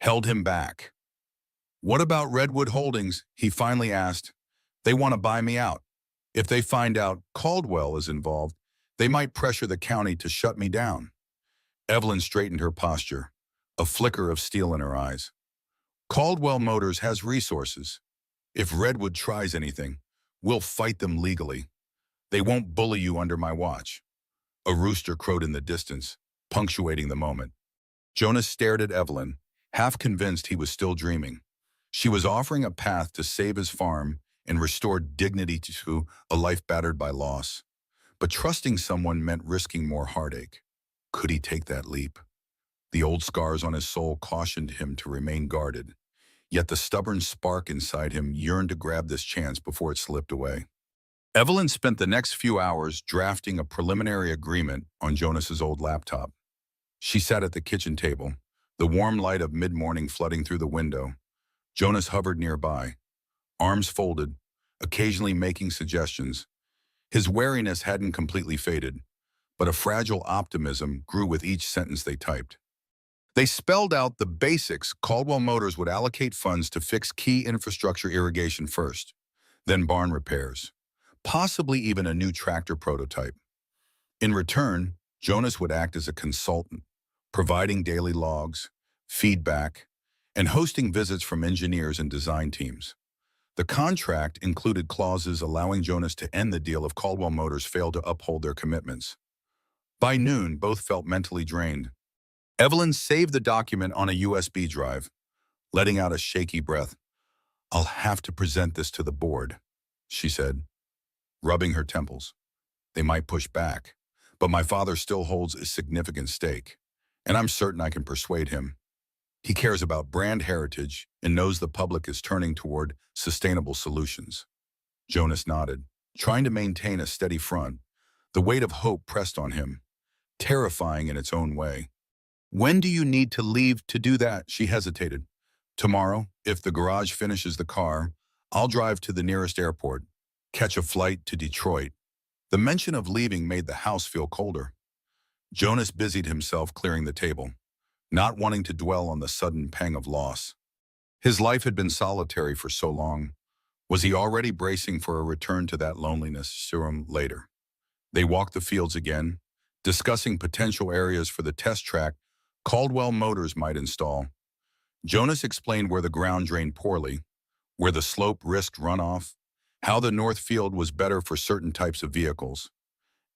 held him back. "What about Redwood Holdings?" he finally asked. "They want to buy me out. If they find out Caldwell is involved, they might pressure the county to shut me down." Evelyn straightened her posture, a flicker of steel in her eyes. "Caldwell Motors has resources. If Redwood tries anything, we'll fight them legally. They won't bully you under my watch." A rooster crowed in the distance, punctuating the moment. Jonas stared at Evelyn, half convinced he was still dreaming. She was offering a path to save his farm and restore dignity to a life battered by loss. But trusting someone meant risking more heartache. Could he take that leap? The old scars on his soul cautioned him to remain guarded. Yet the stubborn spark inside him yearned to grab this chance before it slipped away. Evelyn spent the next few hours drafting a preliminary agreement on Jonas's old laptop. She sat at the kitchen table, the warm light of mid-morning flooding through the window. Jonas hovered nearby, arms folded, occasionally making suggestions. His wariness hadn't completely faded, but a fragile optimism grew with each sentence they typed. They spelled out the basics. Caldwell Motors would allocate funds to fix key infrastructure, irrigation first, then barn repairs, possibly even a new tractor prototype. In return, Jonas would act as a consultant, providing daily logs, feedback, and hosting visits from engineers and design teams. The contract included clauses allowing Jonas to end the deal if Caldwell Motors failed to uphold their commitments. By noon, both felt mentally drained. Evelyn saved the document on a USB drive, letting out a shaky breath. "I'll have to present this to the board," she said, rubbing her temples. "They might push back, but my father still holds a significant stake, and I'm certain I can persuade him. He cares about brand heritage and knows the public is turning toward sustainable solutions. Jonas nodded, trying to maintain a steady front. The weight of hope pressed on him, terrifying in its own way. When do you need to leave to do that? She hesitated. Tomorrow, if the garage finishes the car, I'll drive to the nearest airport, catch a flight to Detroit. The mention of leaving made the house feel colder. Jonas busied himself clearing the table, not wanting to dwell on the sudden pang of loss. His life had been solitary for so long. Was he already bracing for a return to that loneliness sooner later? They walked the fields again, discussing potential areas for the test track Caldwell Motors might install. Jonas explained where the ground drained poorly, where the slope risked runoff, how the north field was better for certain types of vehicles.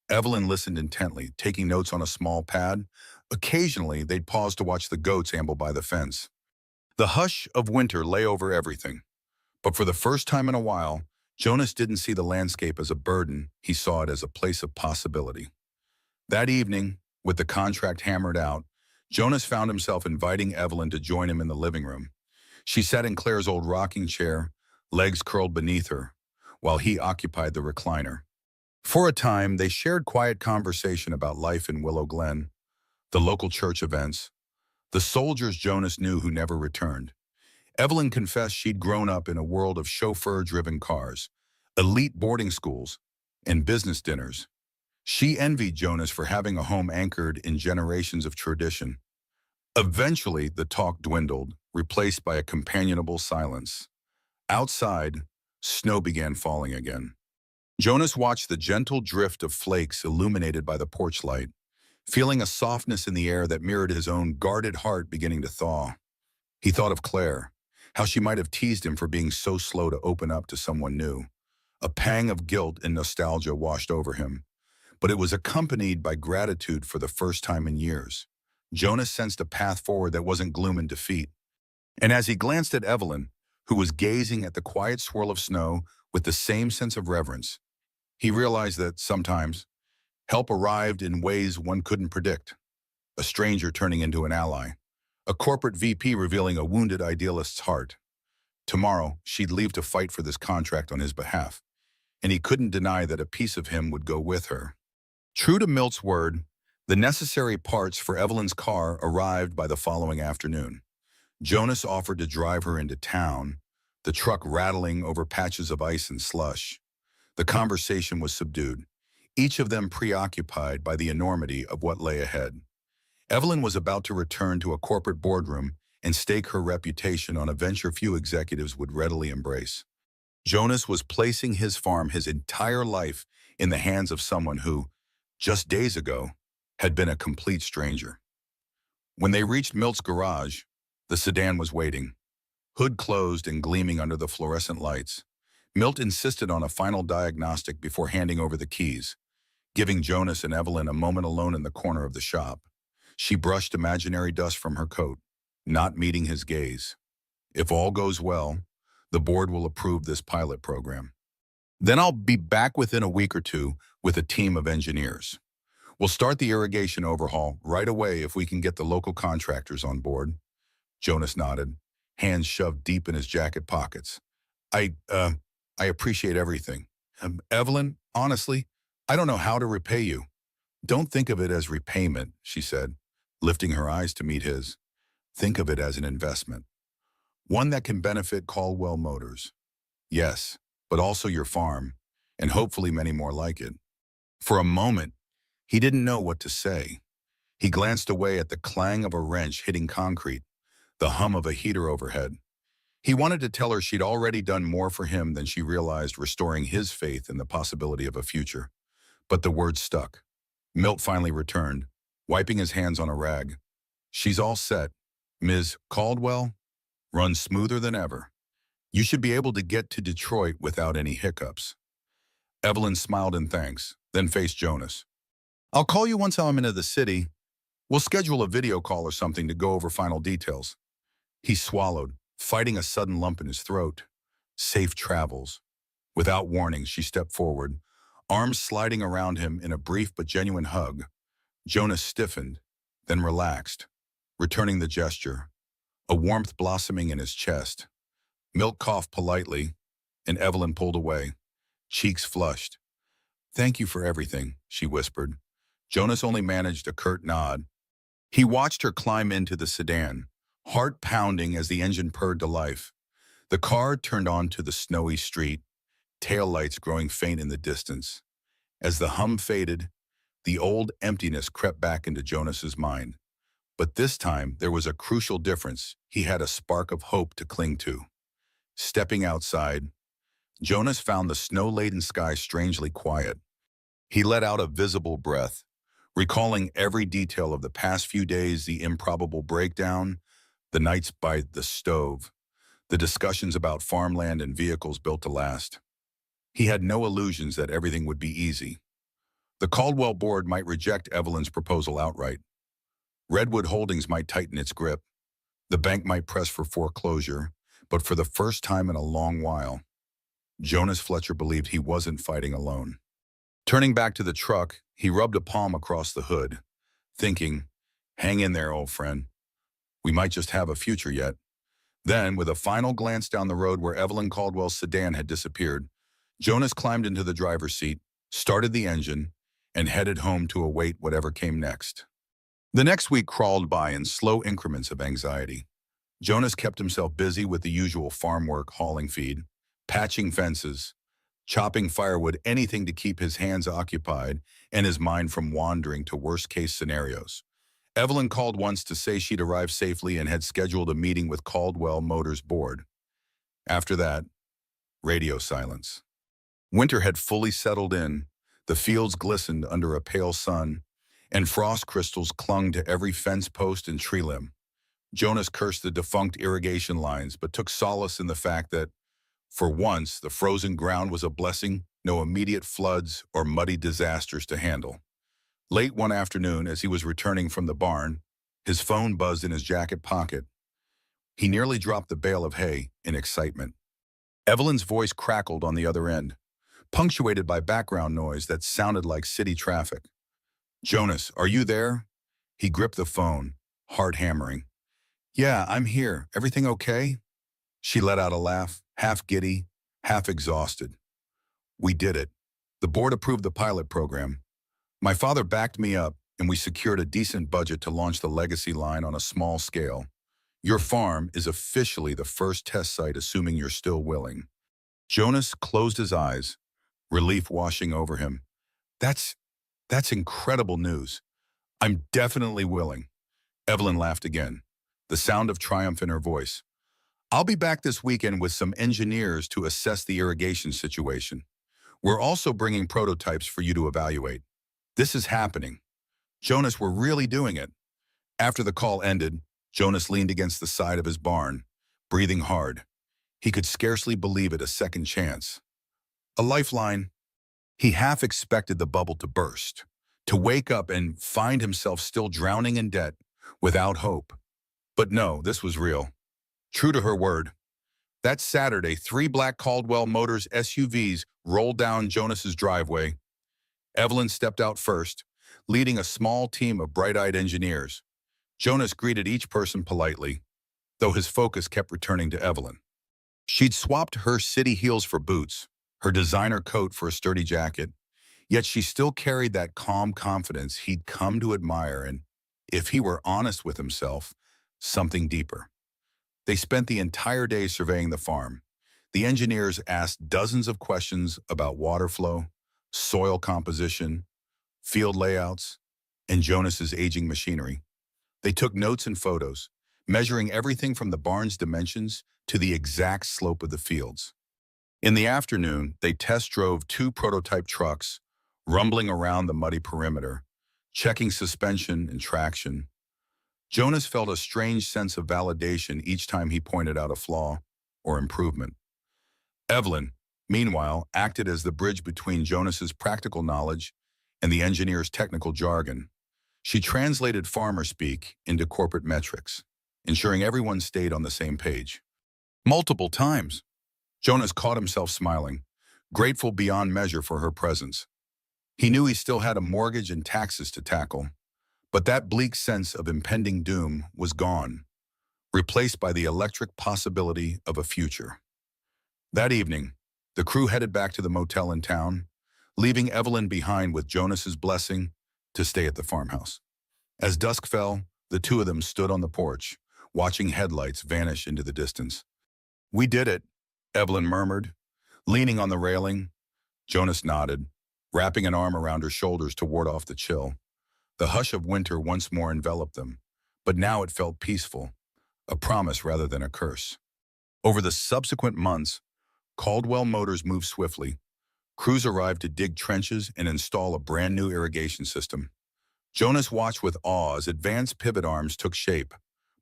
Evelyn listened intently, taking notes on a small pad. Occasionally, they'd pause to watch the goats amble by the fence. The hush of winter lay over everything. But for the first time in a while, Jonas didn't see the landscape as a burden. He saw it as a place of possibility. That evening, with the contract hammered out, Jonas found himself inviting Evelyn to join him in the living room. She sat in Claire's old rocking chair, legs curled beneath her, while he occupied the recliner. For a time, they shared quiet conversation about life in Willow Glen, the local church events, the soldiers Jonas knew who never returned. Evelyn confessed she'd grown up in a world of chauffeur-driven cars, elite boarding schools, and business dinners. She envied Jonas for having a home anchored in generations of tradition. Eventually, the talk dwindled, replaced by a companionable silence. Outside, snow began falling again. Jonas watched the gentle drift of flakes illuminated by the porch light, feeling a softness in the air that mirrored his own guarded heart beginning to thaw. He thought of Claire, how she might have teased him for being so slow to open up to someone new. A pang of guilt and nostalgia washed over him, but it was accompanied by gratitude for the first time in years. Jonas sensed a path forward that wasn't gloom and defeat. And as he glanced at Evelyn, who was gazing at the quiet swirl of snow with the same sense of reverence, he realized that sometimes help arrived in ways one couldn't predict. A stranger turning into an ally, a corporate VP revealing a wounded idealist's heart. Tomorrow, she'd leave to fight for this contract on his behalf, and he couldn't deny that a piece of him would go with her. True to Milt's word, the necessary parts for Evelyn's car arrived by the following afternoon. Jonas offered to drive her into town, the truck rattling over patches of ice and slush. The conversation was subdued, each of them preoccupied by the enormity of what lay ahead. Evelyn was about to return to a corporate boardroom and stake her reputation on a venture few executives would readily embrace. Jonas was placing his farm, his entire life, in the hands of someone who, just days ago, had been a complete stranger. When they reached Milt's garage, the sedan was waiting, hood closed and gleaming under the fluorescent lights. Milt insisted on a final diagnostic before handing over the keys, giving Jonas and Evelyn a moment alone in the corner of the shop. She brushed imaginary dust from her coat, not meeting his gaze. If all goes well, the board will approve this pilot program. Then I'll be back within a week or two with a team of engineers. We'll start the irrigation overhaul right away if we can get the local contractors on board. Jonas nodded, hands shoved deep in his jacket pockets. I appreciate everything. Evelyn, honestly, I don't know how to repay you. Don't think of it as repayment, she said, lifting her eyes to meet his. Think of it as an investment. One that can benefit Caldwell Motors. Yes, but also your farm, and hopefully many more like it. For a moment, he didn't know what to say. He glanced away at the clang of a wrench hitting concrete, the hum of a heater overhead. He wanted to tell her she'd already done more for him than she realized, restoring his faith in the possibility of a future. But the words stuck. Milt finally returned, wiping his hands on a rag. She's all set. Ms. Caldwell, runs smoother than ever. You should be able to get to Detroit without any hiccups. Evelyn smiled in thanks, then faced Jonas. I'll call you once I'm into the city. We'll schedule a video call or something to go over final details. He swallowed, fighting a sudden lump in his throat. Safe travels. Without warning, she stepped forward, Arms sliding around him in a brief but genuine hug, Jonas stiffened, then relaxed, returning the gesture, a warmth blossoming in his chest. Milt coughed politely, and Evelyn pulled away, cheeks flushed. "Thank you for everything," she whispered. Jonas only managed a curt nod. He watched her climb into the sedan, heart pounding as the engine purred to life. The car turned onto the snowy street, taillights growing faint in the distance. As the hum faded, the old emptiness crept back into Jonas's mind. But this time, there was a crucial difference. He had a spark of hope to cling to. Stepping outside, Jonas found the snow-laden sky strangely quiet. He let out a visible breath, recalling every detail of the past few days, the improbable breakdown, the nights by the stove, the discussions about farmland and vehicles built to last. He had no illusions that everything would be easy. The Caldwell board might reject Evelyn's proposal outright. Redwood Holdings might tighten its grip. The bank might press for foreclosure, but for the first time in a long while, Jonas Fletcher believed he wasn't fighting alone. Turning back to the truck, he rubbed a palm across the hood, thinking, "Hang in there, old friend. We might just have a future yet." Then, with a final glance down the road where Evelyn Caldwell's sedan had disappeared, Jonas climbed into the driver's seat, started the engine, and headed home to await whatever came next. The next week crawled by in slow increments of anxiety. Jonas kept himself busy with the usual farm work, hauling feed, patching fences, chopping firewood, anything to keep his hands occupied and his mind from wandering to worst-case scenarios. Evelyn called once to say she'd arrived safely and had scheduled a meeting with Caldwell Motors board. After that, radio silence. Winter had fully settled in, the fields glistened under a pale sun, and frost crystals clung to every fence post and tree limb. Jonas cursed the defunct irrigation lines, but took solace in the fact that, for once, the frozen ground was a blessing, no immediate floods or muddy disasters to handle. Late one afternoon, as he was returning from the barn, his phone buzzed in his jacket pocket. He nearly dropped the bale of hay in excitement. Evelyn's voice crackled on the other end, punctuated by background noise that sounded like city traffic. "Jonas, are you there?" He gripped the phone, heart hammering. "Yeah, I'm here. Everything okay?" She let out a laugh, half giddy, half exhausted. "We did it. The board approved the pilot program. My father backed me up, and we secured a decent budget to launch the legacy line on a small scale. Your farm is officially the first test site, assuming you're still willing." Jonas closed his eyes, relief washing over him. That's incredible news. I'm definitely willing." Evelyn laughed again, the sound of triumph in her voice. "I'll be back this weekend with some engineers to assess the irrigation situation. We're also bringing prototypes for you to evaluate. This is happening. Jonas, we're really doing it." After the call ended, Jonas leaned against the side of his barn, breathing hard. He could scarcely believe it, a second chance. A lifeline. He half expected the bubble to burst, to wake up and find himself still drowning in debt, without hope. But no, this was real. True to her word. That Saturday, 3 black Caldwell Motors SUVs rolled down Jonas's driveway. Evelyn stepped out first, leading a small team of bright-eyed engineers. Jonas greeted each person politely, though his focus kept returning to Evelyn. She'd swapped her city heels for boots, her designer coat for a sturdy jacket, yet she still carried that calm confidence he'd come to admire and, if he were honest with himself, something deeper. They spent the entire day surveying the farm. The engineers asked dozens of questions about water flow, soil composition, field layouts, and Jonas's aging machinery. They took notes and photos, measuring everything from the barn's dimensions to the exact slope of the fields. In the afternoon, they test drove 2 prototype trucks, rumbling around the muddy perimeter, checking suspension and traction. Jonas felt a strange sense of validation each time he pointed out a flaw or improvement. Evelyn, meanwhile, acted as the bridge between Jonas's practical knowledge and the engineer's technical jargon. She translated farmer speak into corporate metrics, ensuring everyone stayed on the same page. Multiple times, Jonas caught himself smiling, grateful beyond measure for her presence. He knew he still had a mortgage and taxes to tackle, but that bleak sense of impending doom was gone, replaced by the electric possibility of a future. That evening, the crew headed back to the motel in town, leaving Evelyn behind with Jonas's blessing to stay at the farmhouse. As dusk fell, the two of them stood on the porch, watching headlights vanish into the distance. "We did it," Evelyn murmured, leaning on the railing. Jonas nodded, wrapping an arm around her shoulders to ward off the chill. The hush of winter once more enveloped them, but now it felt peaceful, a promise rather than a curse. Over the subsequent months, Caldwell Motors moved swiftly. Crews arrived to dig trenches and install a brand new irrigation system. Jonas watched with awe as advanced pivot arms took shape,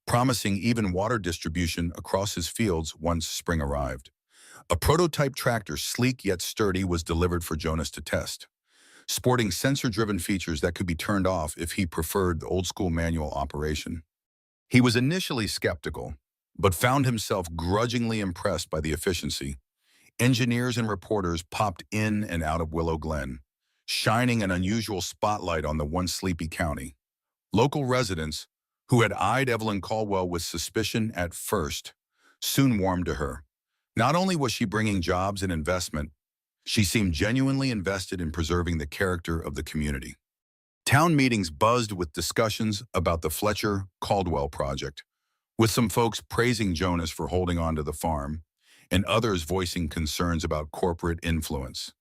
promising even water distribution across his fields once spring arrived. A prototype tractor, sleek yet sturdy, was delivered for Jonas to test, sporting sensor-driven features that could be turned off if he preferred the old-school manual operation. He was initially skeptical, but found himself grudgingly impressed by the efficiency. Engineers and reporters popped in and out of Willow Glen, shining an unusual spotlight on the once sleepy county. Local residents, who had eyed Evelyn Caldwell with suspicion at first, soon warmed to her. Not only was she bringing jobs and investment, she seemed genuinely invested in preserving the character of the community. Town meetings buzzed with discussions about the Fletcher-Caldwell project, with some folks praising Jonas for holding on to the farm, and others voicing concerns about corporate influence.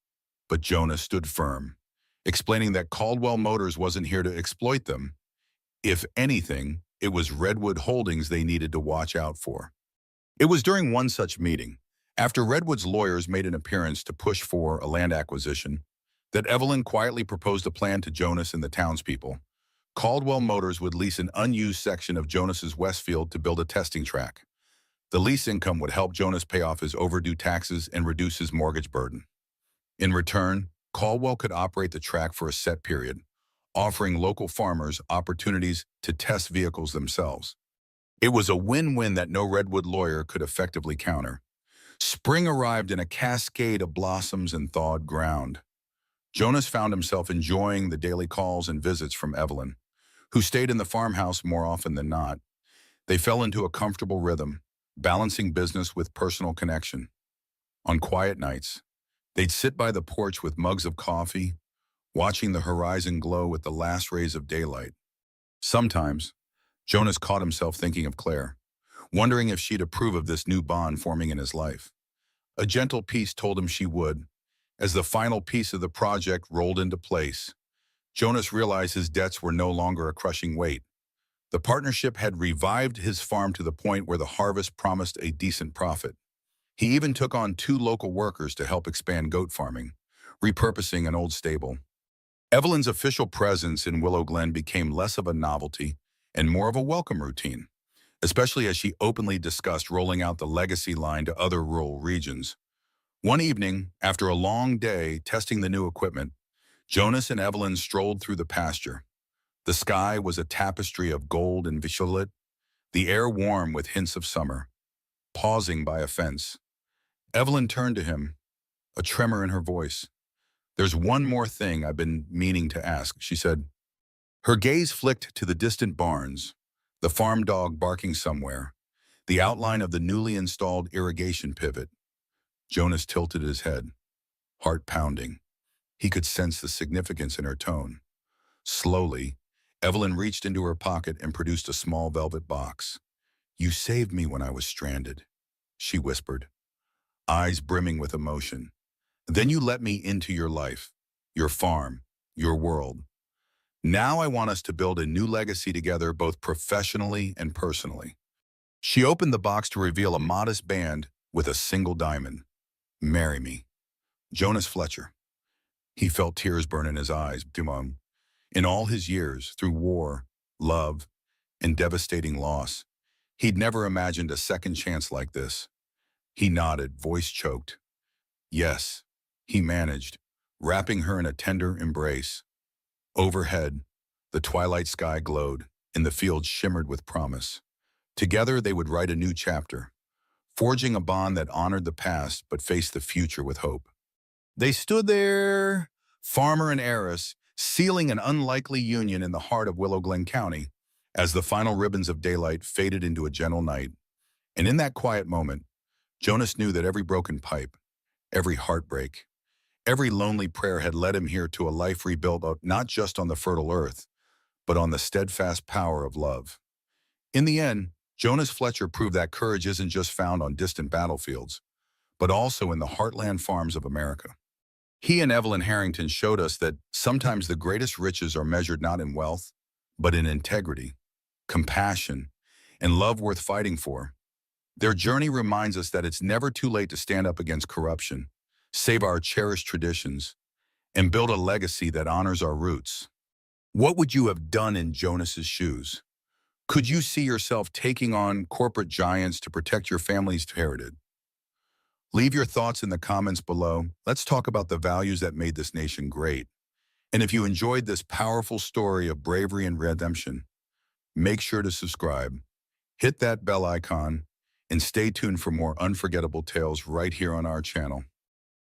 But Jonas stood firm, explaining that Caldwell Motors wasn't here to exploit them. If anything, it was Redwood Holdings they needed to watch out for. It was during one such meeting, after Redwood's lawyers made an appearance to push for a land acquisition, that Evelyn quietly proposed a plan to Jonas and the townspeople. Caldwell Motors would lease an unused section of Jonas's Westfield to build a testing track. The lease income would help Jonas pay off his overdue taxes and reduce his mortgage burden. In return, Caldwell could operate the track for a set period, offering local farmers opportunities to test vehicles themselves. It was a win-win that no Redwood lawyer could effectively counter. Spring arrived in a cascade of blossoms and thawed ground. Jonas found himself enjoying the daily calls and visits from Evelyn, who stayed in the farmhouse more often than not. They fell into a comfortable rhythm, balancing business with personal connection. On quiet nights, they'd sit by the porch with mugs of coffee, watching the horizon glow with the last rays of daylight. Sometimes, Jonas caught himself thinking of Claire, wondering if she'd approve of this new bond forming in his life. A gentle peace told him she would. As the final piece of the project rolled into place, Jonas realized his debts were no longer a crushing weight. The partnership had revived his farm to the point where the harvest promised a decent profit. He even took on 2 local workers to help expand goat farming, repurposing an old stable. Evelyn's official presence in Willow Glen became less of a novelty and more of a welcome routine, especially as she openly discussed rolling out the legacy line to other rural regions. One evening, after a long day testing the new equipment, Jonas and Evelyn strolled through the pasture. The sky was a tapestry of gold and violet, the air warm with hints of summer. Pausing by a fence, Evelyn turned to him, a tremor in her voice. "There's one more thing I've been meaning to ask," she said. Her gaze flicked to the distant barns, the farm dog barking somewhere, the outline of the newly installed irrigation pivot. Jonas tilted his head, heart pounding. He could sense the significance in her tone. Slowly, Evelyn reached into her pocket and produced a small velvet box. "You saved me when I was stranded," she whispered, eyes brimming with emotion. "Then you let me into your life, your farm, your world. Now I want us to build a new legacy together, both professionally and personally." She opened the box to reveal a modest band with a single diamond. "Marry me." Jonas Fletcher. He felt tears burn in his eyes. In all his years, through war, love, and devastating loss, he'd never imagined a second chance like this. He nodded, voice choked. Yes, he managed, wrapping her in a tender embrace. Overhead, the twilight sky glowed, and the fields shimmered with promise. Together they would write a new chapter, forging a bond that honored the past but faced the future with hope. They stood there, farmer and heiress, sealing an unlikely union in the heart of Willow Glen County as the final ribbons of daylight faded into a gentle night. And in that quiet moment, Jonas knew that every broken pipe, every heartbreak, every lonely prayer had led him here to a life rebuilt not just on the fertile earth, but on the steadfast power of love. In the end, Jonas Fletcher proved that courage isn't just found on distant battlefields, but also in the heartland farms of America. He and Evelyn Harrington showed us that sometimes the greatest riches are measured not in wealth, but in integrity, compassion, and love worth fighting for. Their journey reminds us that it's never too late to stand up against corruption, save our cherished traditions, and build a legacy that honors our roots. What would you have done in Jonas's shoes? Could you see yourself taking on corporate giants to protect your family's heritage? Leave your thoughts in the comments below. Let's talk about the values that made this nation great. And if you enjoyed this powerful story of bravery and redemption, make sure to subscribe, hit that bell icon, and stay tuned for more unforgettable tales right here on our channel.